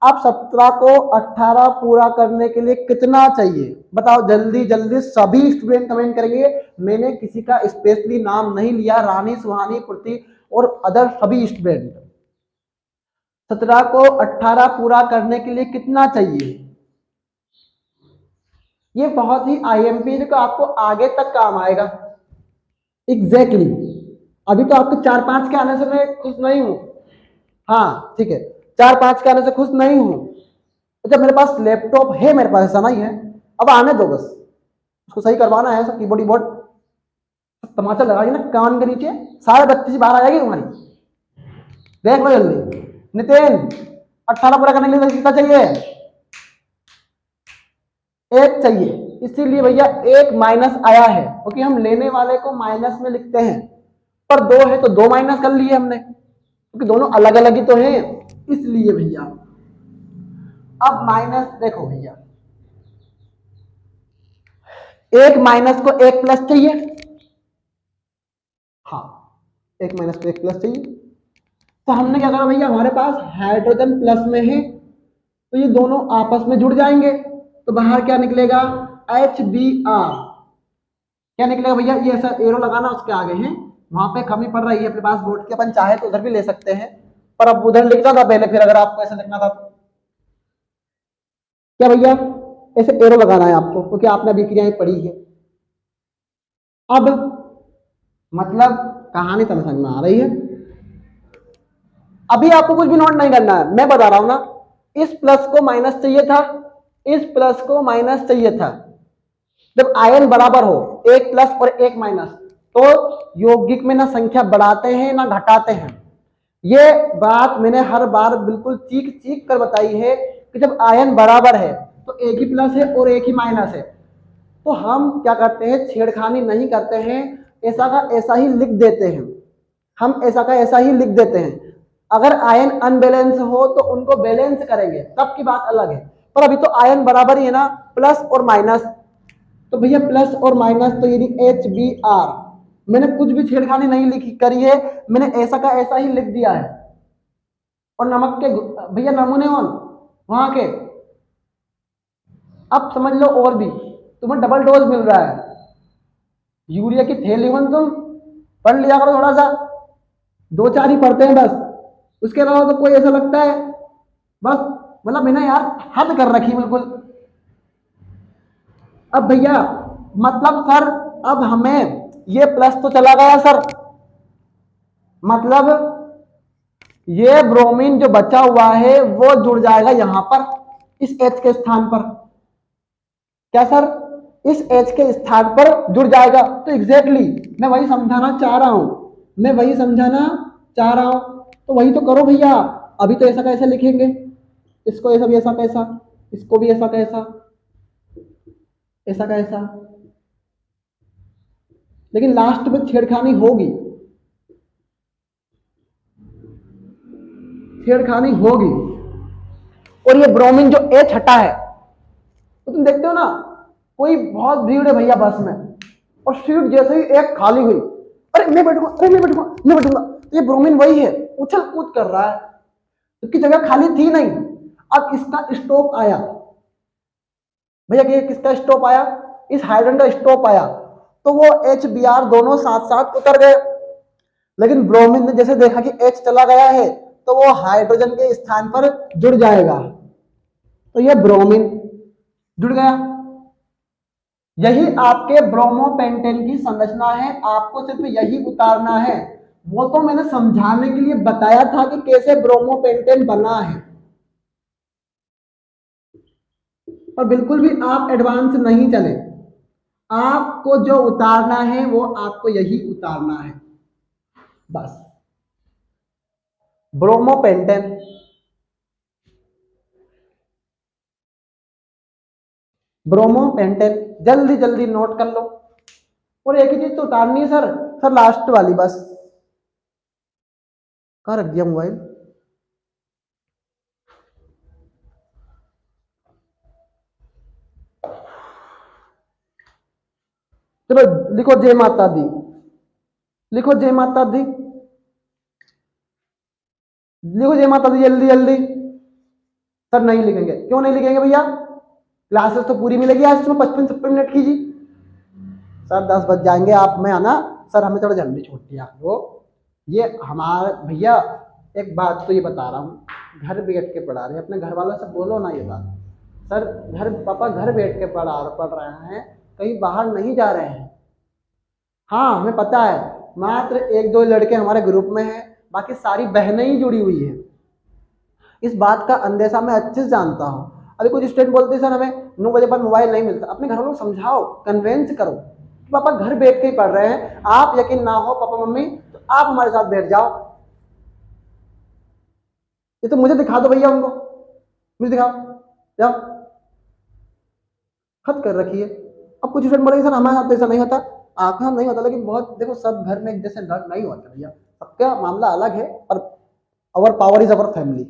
अब 17 को 18 पूरा करने के लिए कितना चाहिए बताओ? जल्दी जल्दी सभी स्टूडेंट कमेंट करेंगे। मैंने किसी का स्पेशली नाम नहीं लिया, रानी, सुहानी, पूर्ति और अदर सभी स्टूडेंट। 17 को 18 पूरा करने के लिए कितना चाहिए? ये बहुत ही आईएमपी का आपको आगे तक काम आएगा। एग्जैक्टली अभी तो आपके 4-5 के आने से मैं खुश नहीं हूं। हाँ ठीक है, 4-5 के आने से खुश नहीं हूं। जब मेरे पास लैपटॉप है, मेरे पास ऐसा नहीं है, अब आने दो, बस उसको सही करवाना है। सब कीबोर्ड कीबोर्ड तमाचा लगाएगी ना कान के नीचे, सारे बत्ती से बाहर आ जाएगी तुम्हारी। देख लो जल्दी। नितिन 18 पूरा करने के लिए कितना चाहिए? 1 चाहिए। इसीलिए भैया 1 माइनस आया है, क्योंकि हम लेने वाले को माइनस में लिखते हैं। पर 2 है तो 2 माइनस कर लिए हमने, क्योंकि दोनों अलग अलग ही तो हैं, इसलिए भैया। अब माइनस देखो भैया, 1 माइनस को 1 प्लस चाहिए। हाँ, 1 माइनस को 1 प्लस चाहिए। तो हमने क्या करा भैया, हमारे पास हाइड्रोजन प्लस में है, तो ये दोनों आपस में जुड़ जाएंगे। तो बाहर क्या निकलेगा? HBr। क्या निकलेगा भैया? ये ऐसा एरो लगाना उसके आगे है, वहां पे कमी पड़ रही है अपने पास बोर्ड के, अपन चाहे तो उधर भी ले सकते हैं, पर अब उधर लिखना था पहले, फिर अगर आपको ऐसा लिखना था तो क्या भैया ऐसे एरो लगाना है आपको, क्योंकि आपने अभिक्रियाएं पढ़ी है। अब मतलब कहानी समझ में आ रही है? अभी आपको कुछ भी नोट नहीं करना है, मैं बता रहा हूं ना। इस प्लस को माइनस चाहिए था, इस प्लस को माइनस चाहिए था। जब आयन बराबर हो, 1 प्लस और 1 माइनस, तो यौगिक में ना संख्या बढ़ाते हैं ना घटाते हैं। ये बात मैंने हर बार बिल्कुल चीख चीख कर बताई है कि जब आयन बराबर है तो एक ही प्लस है और एक ही माइनस है, तो हम क्या करते हैं? छेड़खानी नहीं करते हैं, ऐसा का ऐसा ही लिख देते हैं। हम ऐसा का ऐसा ही लिख देते हैं। अगर आयन अनबैलेंस हो तो उनको बैलेंस करेंगे, तब की बात अलग है। पर अभी तो आयन बराबर ही है ना, प्लस और माइनस। तो भैया प्लस और माइनस तो यानी HBr। मैंने कुछ भी छेड़खानी नहीं लिखी करी है, मैंने ऐसा का ऐसा ही लिख दिया है। और नमक के भैया नमूने वहां के, अब समझ लो। और भी तुम्हें डबल डोज मिल रहा है यूरिया की थैली, तुम पढ़ लिया करो थोड़ा सा, 2-4 ही पढ़ते हैं बस, उसके अलावा तो कोई ऐसा लगता है बस, मतलब मैंने यार हद कर रखी बिल्कुल। अब भैया मतलब सर, अब हमें ये प्लस तो चला गया सर, मतलब ये ब्रोमीन जो बचा हुआ है वो जुड़ जाएगा यहां पर, इस H के स्थान पर। क्या सर? इस H के स्थान पर जुड़ जाएगा। तो एग्जैक्टली मैं वही समझाना चाह रहा हूं, मैं वही समझाना चाह रहा हूं। तो वही तो करो भैया। अभी तो ऐसा कैसे लिखेंगे? इसको ऐसा भी ऐसा कैसा, इसको भी ऐसा कैसा, ऐसा कैसा, लेकिन लास्ट में छेड़खानी होगी, छेड़खानी होगी। और ये ब्रोमीन जो एच हटा है, तो तुम देखते हो ना, कोई बहुत भीड़ है भैया बस में, और सीट जैसे ही एक खाली हुई, अरे मैं बैठूंगा, अरे मैं बैठूंगा, मैं बैठूंगा, तो ये ब्रोमीन वही है, उछल कूद कर रहा है, उसकी जगह खाली थी नहीं। अब इसका स्टॉप आया भैया, कि किसका स्टॉप आया, इस हाइड्रोजन का स्टॉप आया, तो वो एच बी आर दोनों साथ साथ उतर गए। लेकिन ब्रोमीन ने जैसे देखा कि एच चला गया है, तो वो हाइड्रोजन के स्थान पर जुड़ जाएगा, तो ये ब्रोमीन जुड़ गया। यही आपके ब्रोमोपेंटेन की संरचना है, आपको सिर्फ यही उतारना है। वो तो मैंने समझाने के लिए बताया था कि कैसे ब्रोमोपेंटेन बना है, पर बिल्कुल भी आप एडवांस नहीं चले। आपको जो उतारना है वो आपको यही उतारना है बस। ब्रोमोपेंटेन, ब्रोमोपेंटेन जल्दी जल्दी नोट कर लो। और एक ही चीज तो उतारनी है सर, सर लास्ट वाली बस। कहाँ रख दिया मोबाइल? चलो लिखो जय माता दी, लिखो जय माता दी, लिखो जय माता दी जल्दी जल्दी। सर नहीं लिखेंगे, क्यों नहीं लिखेंगे भैया? क्लासेस तो पूरी मिलेगी आज, इसमें 55-56 मिनट की जी। सर 10 बज जाएंगे, आप में आना सर, हमें थोड़ा जल्दी छूटती है आप लोग। ये हमारे भैया, एक बात तो ये बता रहा हूँ, घर बैठ के पढ़ा रहे हैं, अपने घर वालों से बोलो ना ये बात। सर घर, पापा घर बैठ के पढ़ रहे हैं, कहीं बाहर नहीं जा रहे हैं। हाँ हमें पता है, मात्र 1-2 लड़के हमारे ग्रुप में हैं, बाकी सारी बहनें ही जुड़ी हुई है। इस बात का अंदेशा मैं अच्छे से जानता हूँ। अभी कुछ स्टूडेंट बोलते हैं सर हमें 9 बजे बाद मोबाइल नहीं मिलता। अपने घर वालों को समझाओ, कन्वेंस करो कि पापा घर बैठ के ही पढ़ रहे हैं, आप यकीन ना हो पापा मम्मी तो आप हमारे साथ बैठ जाओ। ये तो मुझे दिखा दो भैया, उनको मुझे दिखाओ, जाओ, हद कर रखी है। अब कुछ स्टूडेंट बोलेंगे सर हमारे साथ तो ऐसा नहीं होता, आपके साथ नहीं होता, लेकिन बहुत देखो सब घर में एक जैसे नहीं होता भैया, सबका मामला अलग है। पर अवर पावर इज अवर फैमिली,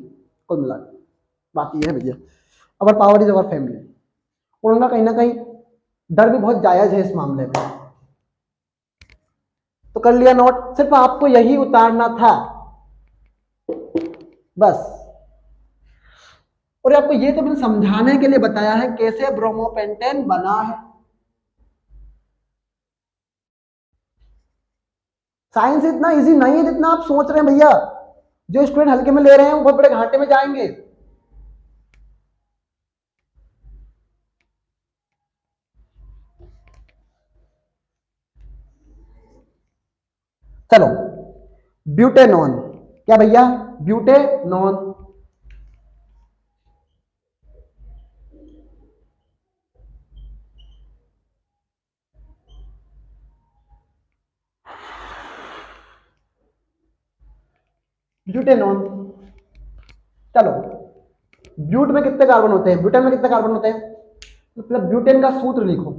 कुल मिला बात ये है भैया, अवर पावर इज अवर फैमिली। और उनका कहीं ना कहीं डर भी बहुत जायज है इस मामले में। तो कर लिया नोट, सिर्फ आपको यही उतारना था बस। और आपको ये तो मैंने समझाने के लिए बताया है कैसे ब्रोमोपेंटेन बना है। साइंस इतना इजी नहीं है जितना आप सोच रहे हैं भैया। जो स्टूडेंट हल्के में ले रहे हैं वो बहुत बड़े घाटे में जाएंगे। चलो ब्यूटेनॉन, क्या भैया? ब्यूटेनॉन। ब्यूटेनॉन, चलो ब्यूट में कितने कार्बन होते हैं, ब्यूटेन में कितने कार्बन होते हैं? मतलब ब्यूटेन का सूत्र लिखो,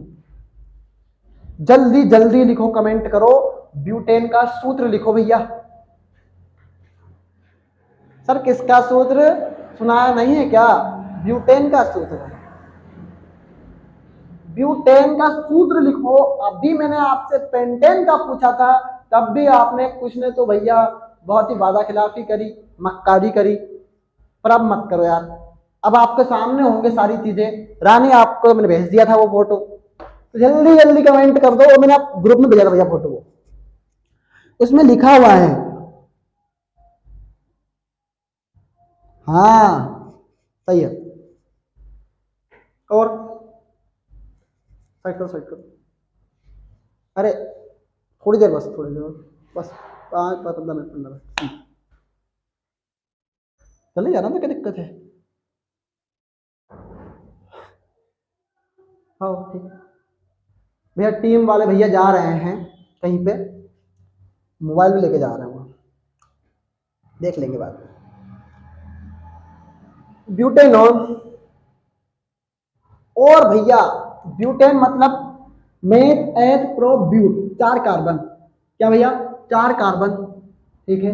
जल्दी जल्दी लिखो, कमेंट करो, ब्यूटेन का सूत्र लिखो भैया। सर किसका सूत्र सुनाया नहीं है क्या? ब्यूटेन का सूत्र, ब्यूटेन का सूत्र लिखो। अभी मैंने आपसे पेंटेन का पूछा था, तब भी आपने कुछ ने तो भैया बहुत ही वादा खिलाफी करी, मक्कारी करी, पर अब मत करो यार। अब आपके सामने होंगे सारी चीजें, रानी आपको मैंने भेज दिया था वो फोटो, तो जल्दी जल्दी कमेंट कर दो। मैंने आप ग्रुप में भेजा था भैया फोटो, वो उसमें लिखा हुआ है। हाँ सही है। और साइड करो, साइड करो, अरे थोड़ी देर बस, थोड़ी देर बस, 5-15 मिनट, 15 मिनट चले जाना, तो क्या दिक्कत है? हाँ ठीक। भैया टीम वाले भैया जा रहे हैं कहीं पे, मोबाइल भी लेके जा रहे हैं वो, देख लेंगे बाद में। ब्यूटेनॉन। और भैया ब्यूटेन मतलब मेथ एथ प्रो ब्यूट, 4 कार्बन। क्या भैया? 4 कार्बन। ठीक है।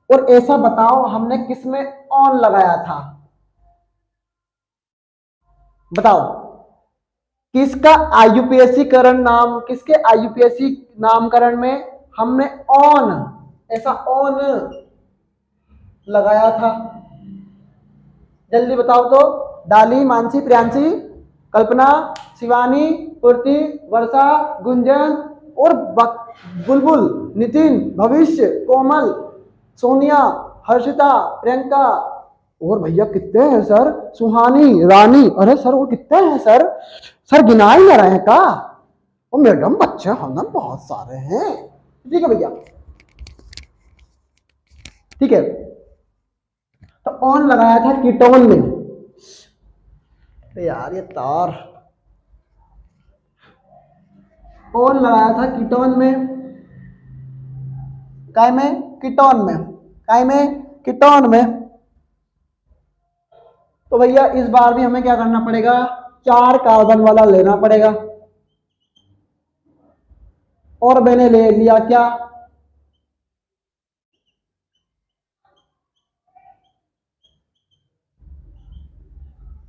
और ऐसा बताओ हमने किस में ऑन लगाया था? बताओ किसका आईयूपीएसी करण नाम, किसके आईयूपीएसी नामकरण में हमने ऑन, ऐसा ऑन लगाया था? जल्दी बताओ तो। डाली, मानसी, प्रियांशी, कल्पना, शिवानी, पूर्ति, वर्षा, गुंजन और बुलबुल, नितिन, भविष्य, कोमल, सोनिया, हर्षिता, प्रियंका। और भैया कितने हैं सर? सुहानी, रानी। अरे सर वो कितने हैं सर? सर गिना ही ना रहे हैं का? ओ मैडम बच्चे हम ना बहुत सारे हैं। ठीक है भैया, ठीक है। तो ऑन लगाया था कीटोन में। यार ये तार, ऑन लगाया था कीटोन में। काय में? कीटोन में। काय में? कीटोन में। तो भैया इस बार भी हमें क्या करना पड़ेगा? 4 कार्बन वाला लेना पड़ेगा। और मैंने ले लिया क्या?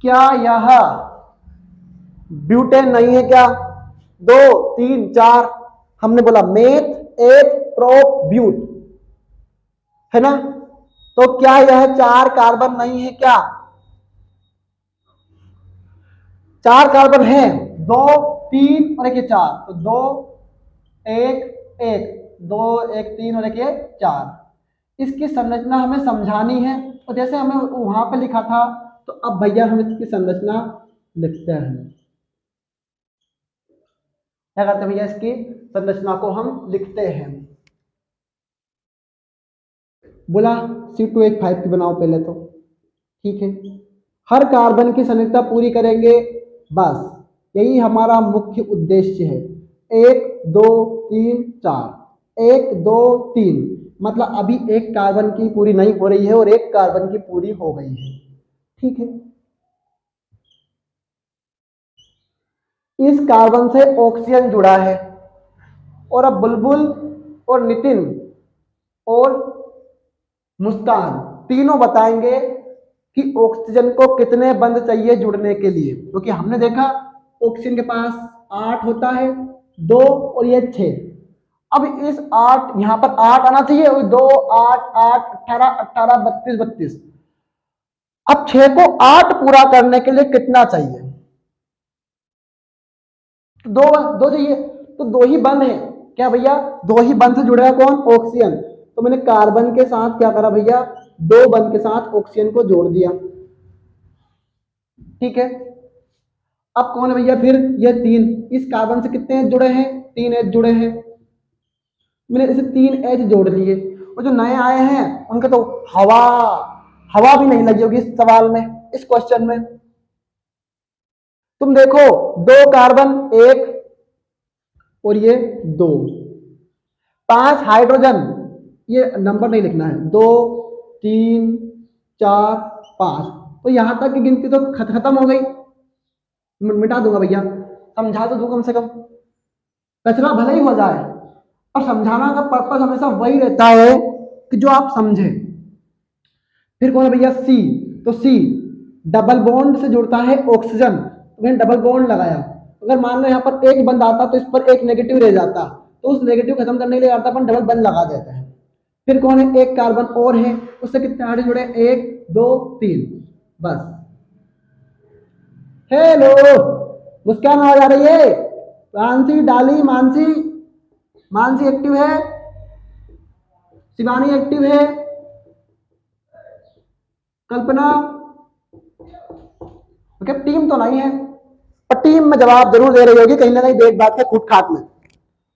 क्या यह ब्यूटेन नहीं है क्या? 2 3 4 हमने बोला मेथ एथ प्रोप ब्यूट, है ना? तो क्या यह 4 कार्बन नहीं है क्या? 4 कार्बन है। 2 3 और एक ये 4, तो 2 1 1, 2 1 3 और एक ये 4। इसकी संरचना हमें समझानी है। और जैसे हमें वहां पे लिखा था, तो अब भैया हम इसकी संरचना लिखते हैं। क्या करते हैं भैया? इसकी संरचना को हम लिखते हैं। बोला C2H5 की बनाओ पहले तो। ठीक है। हर कार्बन की संरचना पूरी करेंगे, बस यही हमारा मुख्य उद्देश्य है। 1 2 3 4, 1 2 3, मतलब अभी एक कार्बन की पूरी नहीं हो रही है और एक कार्बन की पूरी हो गई है। ठीक है। इस कार्बन से ऑक्सीजन जुड़ा है। और अब बुलबुल और नितिन और मुस्कान तीनों बताएंगे कि ऑक्सीजन को कितने बंध चाहिए जुड़ने के लिए। क्योंकि हमने देखा ऑक्सीजन के पास 8 होता है, 2 और ये 6। अब इस 8, यहां पर 8 आना चाहिए, और 2 8 8 18 18 32 32। अब 6 को 8 पूरा करने के लिए कितना चाहिए? तो दो चाहिए। तो 2 ही बंध है। क्या भैया? 2 ही बंध से जुड़ेगा कौन? ऑक्सीजन। तो मैंने कार्बन के साथ क्या करा भैया? 2 बंध के साथ ऑक्सीजन को जोड़ दिया। ठीक है। अब कौन है भैया फिर? ये 3। इस कार्बन से कितने एच जुड़े हैं? 3 एच जुड़े हैं। मैंने इसे 3 एच जोड़ लिए। और जो नए आए हैं उनके तो हवा हवा भी नहीं लगी होगी इस सवाल में, इस क्वेश्चन में। तुम देखो, 2 कार्बन 1 और ये 2, 5 हाइड्रोजन। ये नंबर नहीं लिखना है। 2 3 4 5। तो यहां तक की गिनती तो खत्म हो गई। मिटा दूंगा भैया, समझा तो दूं कम से कम। कचरा भले ही हो जाए, और समझाना का पर्पस हमेशा वही रहता है कि जो आप समझे। फिर कौन है भैया? सी। तो सी डबल बॉन्ड से जुड़ता है ऑक्सीजन, तो मैंने डबल बॉन्ड लगाया। अगर मान लो यहाँ पर एक बंद आता तो इस पर एक नेगेटिव रह जाता, तो उस नेगेटिव खत्म करने के लिए आता अपन डबल बंद लगा देते हैं। फिर कौन है? एक कार्बन और है, उससे कितने हाइड्रोजन जुड़े? 1 2 3, बस। हेलो, मुस्कान आवाज आ रही है? मानसी, डाली, मानसी, मानसी एक्टिव है, शिवानी एक्टिव है, कल्पना। ओके, टीम तो नहीं है, पर टीम में जवाब जरूर दे रही होगी कहीं ना कहीं देख बात के खूट खाट में।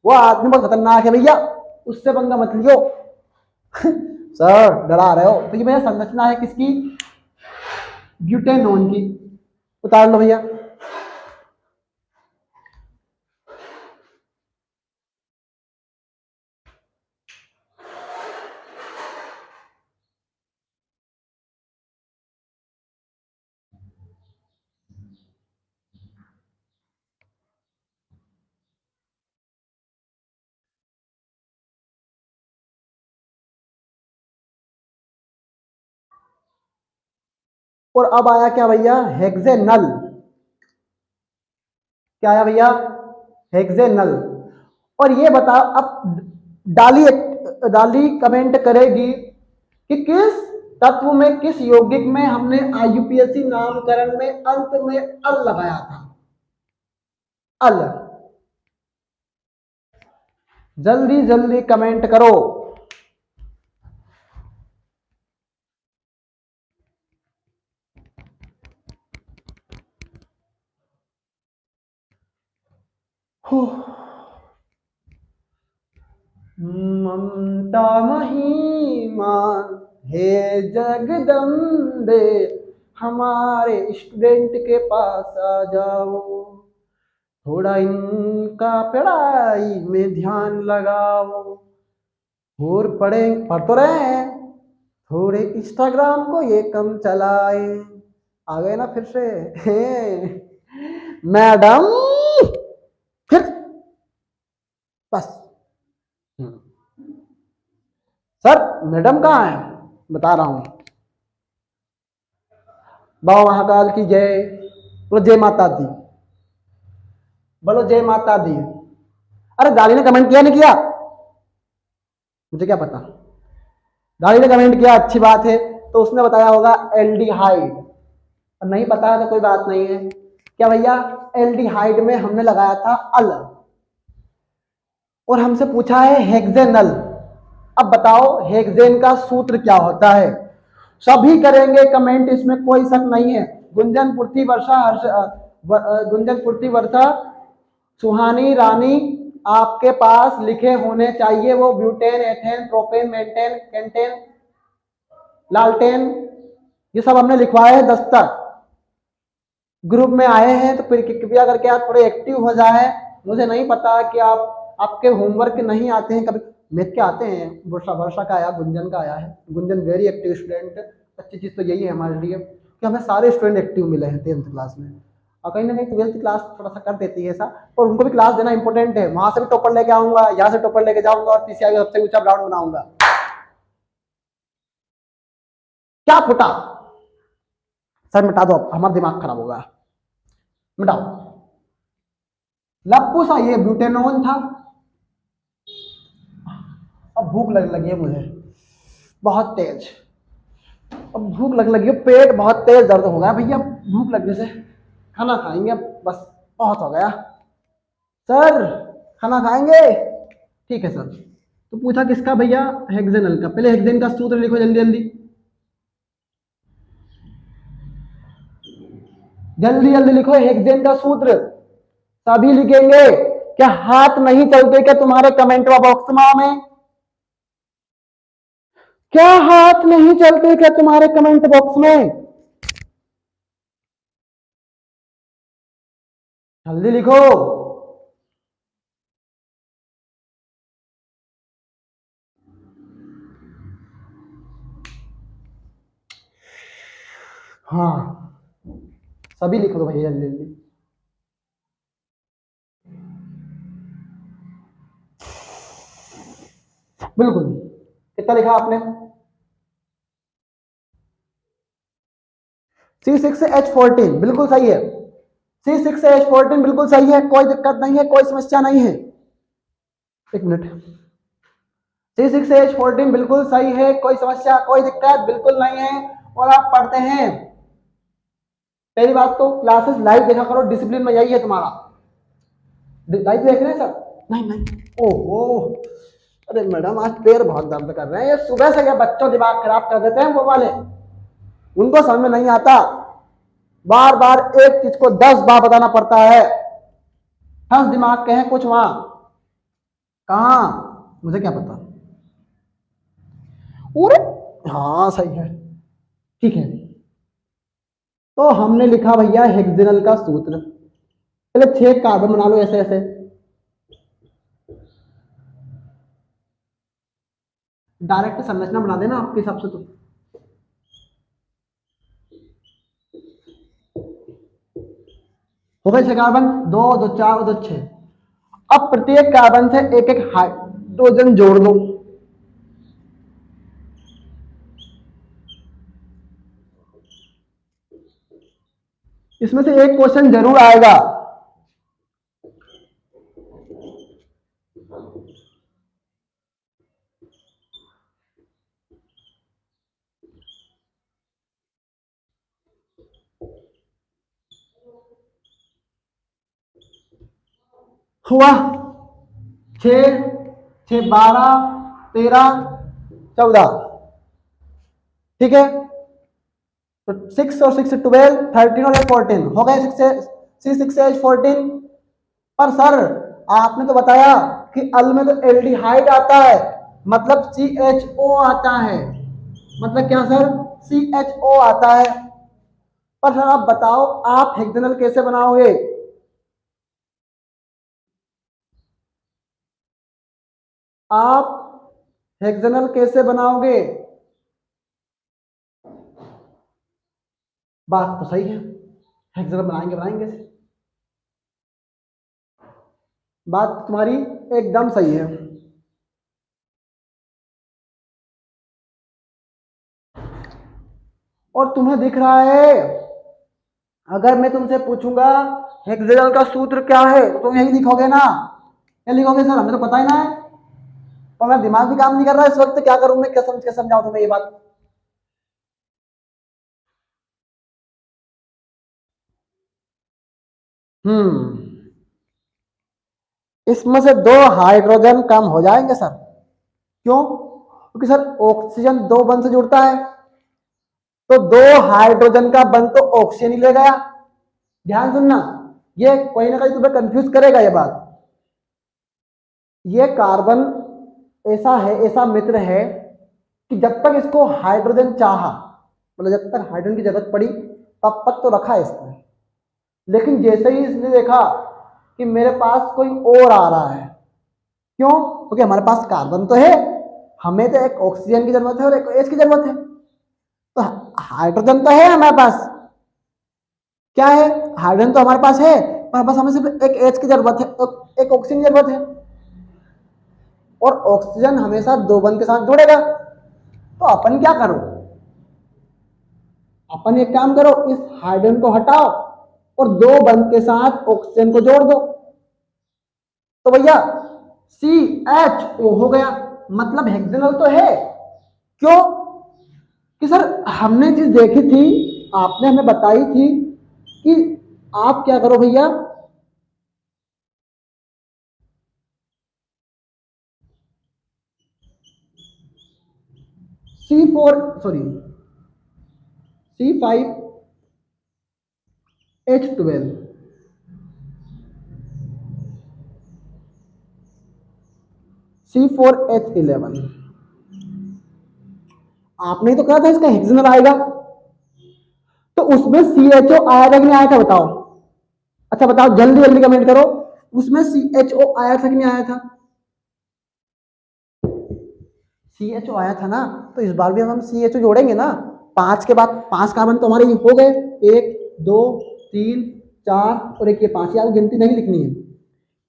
वो आदमी बहुत खतरनाक है भैया, उससे पंगा मत लियो। सर डरा रहे हो? तो ये भैया संरचना है किसकी? ब्यूटेनॉन की। उतार लो भैया। और अब आया क्या भैया, हेक्सेनल। क्या आया भैया, हेक्सेनल। और ये बताओ अब डाली डाली कमेंट करेगी कि किस तत्व में, किस यौगिक में हमने आईयूपीएससी नामकरण में अंत में अल लगाया था। अल, जल्दी जल्दी कमेंट करो। ममता महिमा हे जगदम्बे, हमारे स्टूडेंट के पास आ जाओ, थोड़ा इनका पढ़ाई में ध्यान लगाओ। और पढ़ तो रहे हैं, थोड़े इंस्टाग्राम को ये कम चलाए। आ गए ना फिर से मैडम, फिर बस। सर मैडम कहाँ है, बता रहा हूं। बाबा महाकाल की जय, बोलो जय माता दी, बोलो जय माता दी। अरे गाली ने कमेंट किया नहीं किया, मुझे क्या पता। गाली ने कमेंट किया, अच्छी बात है। तो उसने बताया होगा एल्डिहाइड, और नहीं पता है तो कोई बात नहीं है। क्या भैया, एल्डिहाइड में हमने लगाया था अल, और हमसे पूछा है हेक्सेनल। अब बताओ हेक्सेन का सूत्र क्या होता है। सभी करेंगे कमेंट, इसमें कोई शक नहीं है। गुंजन पूर्ति वर्षा, गुंजन पूर्ति वर्षा, सुहानी रानी, आपके पास लिखे होने चाहिए वो ब्यूटेन, एथेन, प्रोपेन, मेंटेन, केंटेन, लालटेन, ये सब हमने लिखवाए हैं दस्तक। ग्रुप में आए हैं तो फिर कृपया करके आप थोड़े एक्टिव हो जाए। मुझे नहीं पता कि आपके होमवर्क नहीं आते हैं, कभी मैथ के आते हैं। वर्षा वर्षा का आया, गुंजन का आया है। Gunjan very active student. अच्छी चीज़ तो यही है हमारे लिए कि हमें सारे स्टूडेंट एक्टिव मिले हैं 10th क्लास में, और कहीं ना कहीं 12th क्लास थोड़ा सा कर देती है ऐसा, और उनको भी क्लास देना इंपॉर्टेंट है। वहां से भी टॉपर लेके आऊंगा, यहाँ से टॉपर लेके जाऊंगा, और पीसीआई का सबसे ऊंचा ग्राउंड बनाऊंगा। क्या फुटा सर, मिटा दो, हमारा दिमाग खराब होगा, मिटाओ। लप्पू सा ये ब्यूटेनॉन था। अब भूख लग लगी है मुझे बहुत तेज, अब भूख लगी है, पेट बहुत तेज दर्द हो गया भैया भूख लगने से। खाना खाएंगे अब, बस बहुत हो गया। सर खाना खाएंगे, ठीक है सर। तो पूछा किसका भैया, हेक्सेनल का। पहले हेक्सेन का सूत्र लिखो जल्दी जल्दी, जल्दी जल्दी लिखो हेक्सेन का सूत्र। सभी लिखेंगे। क्या हाथ नहीं चलते क्या तुम्हारे कमेंट बॉक्स में? क्या हाथ नहीं चलते क्या तुम्हारे कमेंट बॉक्स में? जल्दी लिखो। हाँ सभी लिख दो भैया जल्दी जल्दी। बिल्कुल, कितना लिखा आपने? C6H14 बिल्कुल सही है। C6H14 बिल्कुल सही है, कोई दिक्कत नहीं है, कोई समस्या नहीं है। एक मिनट, C6H14 बिल्कुल सही है, कोई समस्या कोई दिक्कत बिल्कुल नहीं है। और आप पढ़ते हैं। पहली बात तो क्लासेस लाइव देखा करो, डिसिप्लिन में यही है तुम्हारा। लाइव देख रहे हैं सर? नहीं नहीं, ओहो, अरे मैडम आज पैर बहुत दर्द कर रहे हैं। ये सुबह से क्या बच्चों दिमाग खराब कर देते हैं वो वाले, उनको समझ में नहीं आता। बार बार एक चीज को 10 बार बताना पड़ता है। हंस दिमाग के हैं कुछ वहां, कहा मुझे क्या पता। और हाँ सही है, ठीक है। तो हमने लिखा भैया हेक्सेनल का सूत्र। पहले 6 कार्बन बना लो ऐसे ऐसे। डायरेक्ट संरचना बना देना आपके हिसाब से। तो हो गए 6 कार्बन, 2 2 4 2 6। अब प्रत्येक कार्बन से एक एक हाइड्रोजन जोड़ दो। इसमें से एक क्वेश्चन जरूर आएगा। हुआ 6 6 12 13 14, ठीक है। तो 6 और 6 12, 13 और 14 हो गए। 6 से 14। पर सर आपने तो बताया कि अल में तो एल्डिहाइड आता है, मतलब CHO आता है। मतलब क्या सर? CHO आता है। पर सर आप बताओ, आप हेक्सेनल कैसे बनाओगे? आप हेक्सेनल कैसे बनाओगे? बात तो सही है, हेक्सेनल बनाएंगे बनाएंगे। बात तुम्हारी एकदम सही है। और तुम्हें दिख रहा है, अगर मैं तुमसे पूछूंगा हेक्सेनल का सूत्र क्या है तो तुम यही लिखोगे ना? क्या लिखोगे सर? हमें तो पता ही ना है। और मेरा दिमाग भी काम नहीं कर रहा है इस वक्त, क्या करूं मैं? क्या समझ के समझाऊं तुम्हें ये बात? इसमें से 2 हाइड्रोजन कम हो जाएंगे सर। क्यों? क्योंकि सर ऑक्सीजन 2 बंध से जुड़ता है, तो 2 हाइड्रोजन का बंध तो ऑक्सीजन ही ले गया। ध्यान सुनना, ये कोई ना कोई तुम्हें कंफ्यूज करेगा ये बात। ये कार्बन ऐसा है, ऐसा मित्र है कि जब तक इसको हाइड्रोजन चाहा, मतलब जब तक हाइड्रोजन की जरूरत पड़ी तब तक तो रखा इसने। लेकिन जैसे ही इसने देखा कि मेरे पास कोई और आ रहा है, क्यों? क्योंकि हमारे पास कार्बन तो है, हमें तो एक ऑक्सीजन की जरूरत है और एक एच की जरूरत है। तो हाइड्रोजन तो है हमारे पास, क्या है? हाइड्रोजन तो हमारे पास है, पर बस हमें सिर्फ एक एच की जरूरत है, एक ऑक्सीजन की जरूरत है। और ऑक्सीजन हमेशा 2 बंध के साथ जुड़ेगा। तो अपन क्या करो, अपन एक काम करो, इस हाइड्रोजन को हटाओ और 2 बंध के साथ ऑक्सीजन को जोड़ दो। तो भैया CHO हो गया, मतलब हेक्सेनल तो है। क्यों? कि सर हमने चीज देखी थी, आपने हमें बताई थी कि आप क्या करो भैया, C4 सॉरी C5H12, C4H11, आपने तो कहा था इसका हेक्सेनल आएगा, तो उसमें CHO आया था कि नहीं आया था बताओ? अच्छा बताओ, जल्दी जल्दी कमेंट करो, उसमें CHO आया था कि नहीं आया था? CHO आया था ना, तो इस बार भी हम CHO जोड़ेंगे ना। 5 के बाद 5 कार्बन तो हमारे हो गए, 1 2 3 4 और एक ये 5, आपको गिनती नहीं लिखनी है।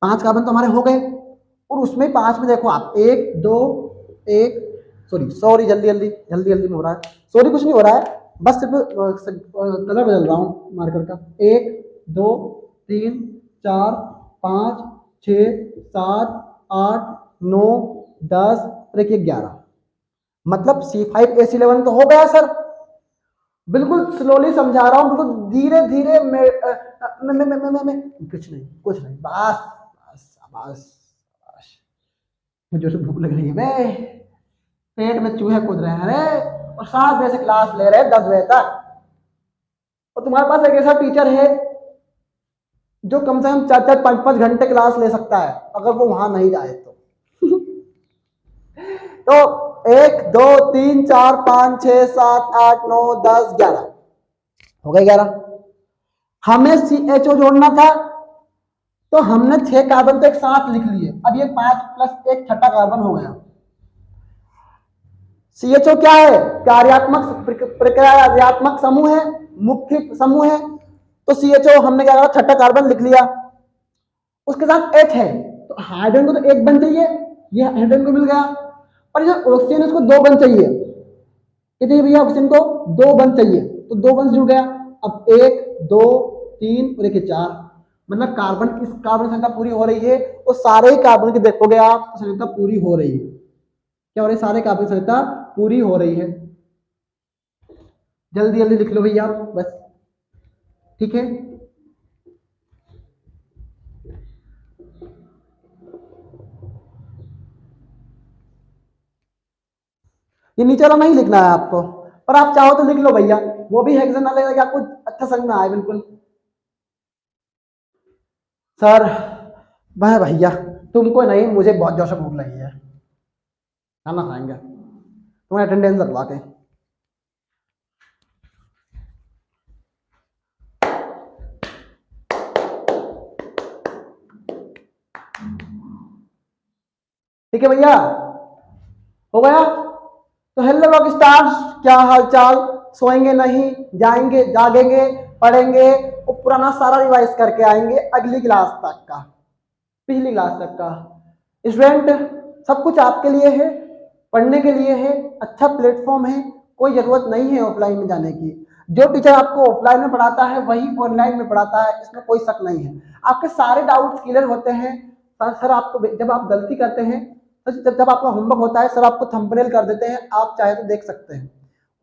5 कार्बन तो हमारे हो गए, और उसमें 5 में देखो आप 1 2 1 सॉरी सॉरी जल्दी जल्दी जल्दी जल्दी में हो रहा है, सॉरी कुछ नहीं हो रहा है, बस सिर्फ कलर बदल रहा हूँ मार्कर का। 1 2 3 4 5 6 7 8 9 10 और एक 11, मतलब C5H11 तो हो गया सर। बिल्कुल स्लोली समझा रहा हूँ, बिल्कुल धीरे धीरे कुछ नहीं कुछ नहीं, बस बस बस बस। मुझे तो भूख लग रही है बे, पेट में चूहे कूद रहे हैं रे, और 7 बजे से क्लास ले रहे हैं 10 बजे तक। और तुम्हारे पास एक ऐसा टीचर है जो कम से कम 4 4 5 5 घंटे क्लास ले सकता है, अगर वो वहां नहीं जाए तो। तो 1 2 3 4 5 6 7 8 9 10 11 हो गए 11। हमें CHO जोड़ना था, तो हमने 6 कार्बन तो एक साथ लिख लिए, अब ये 5 प्लस 1 छठा कार्बन हो गया। CHO क्या है? प्रक्रियात्मक समूह है, मुख्य समूह है। तो CHO हमने क्या करा, छठा कार्बन लिख लिया, उसके साथ H है, तो हाइड्रोजन को तो 1 बंद चाहिए, ये हाइड्रोजन को मिल गया। पर जो ऑक्सीजन उसको 2 बंद चाहिए, कितने भैया? ऑक्सीजन को 2 बंद चाहिए, तो 2 बंद जुड़ गया। अब 1 2 3 और एक ये 4, मतलब कार्बन की कार्बन संख्या पूरी हो रही है और सारे कार्बन की देखोगे आप तो संख्या पूरी हो रही है। क्या हो रही है? सारे कार्बन की संख्या पूरी हो रही है। जल्दी जल्दी लिख लो भैया बस, ठीक है। ये नीचे वाला नहीं लिखना है आपको, पर आप चाहो तो लिख लो भैया, वो भी हेक्सेन लगेगा कि आपको अच्छा समझ में आए बिल्कुल। सर वह भैया तुमको नहीं, मुझे बहुत जोर से भूख लगी है, खाना खाएंगे तुम्हारी अटेंडेंस लगवा के। ठीक है भैया, हो गया? तो हेलो रॉक स्टार्स, क्या हाल चाल? सोएंगे नहीं, जाएंगे जागेंगे, पढ़ेंगे और पुराना सारा रिवाइज करके आएंगे अगली क्लास तक का, पिछली क्लास तक का। स्टूडेंट सब कुछ आपके लिए है, पढ़ने के लिए है, अच्छा प्लेटफॉर्म है, कोई जरूरत नहीं है ऑफलाइन में जाने की। जो टीचर आपको ऑफलाइन में पढ़ाता है वही ऑनलाइन में पढ़ाता है, इसमें कोई शक नहीं है। आपके सारे डाउट्स क्लियर होते हैं। सर आपको जब आप गलती करते हैं, जब आपका होमवर्क होता है सर आपको थंबनेल कर देते हैं, आप चाहे तो देख सकते हैं।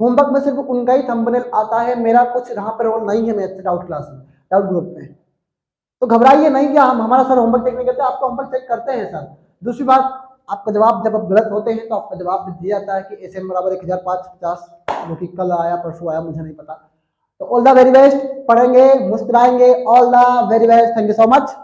होमवर्क में सिर्फ उनका ही थंबनेल आता है, मेरा कुछ यहाँ पर रोल नहीं है मैथ डाउट क्लास में, डाउट ग्रुप में। तो घबराइए नहीं कि हम हमारा सर होमवर्क चेक नहीं करते, आपका होमवर्क चेक करते हैं सर। दूसरी बात, आपका जवाब जब आप गलत होते हैं तो आपका जवाब भी दिया जाता है कि एसएम बराबर 1550, जो कि कल आया परसों आया मुझे नहीं पता। तो ऑल द वेरी बेस्ट, पढ़ेंगे मुस्कुराएंगे, all the very best, thank you so much.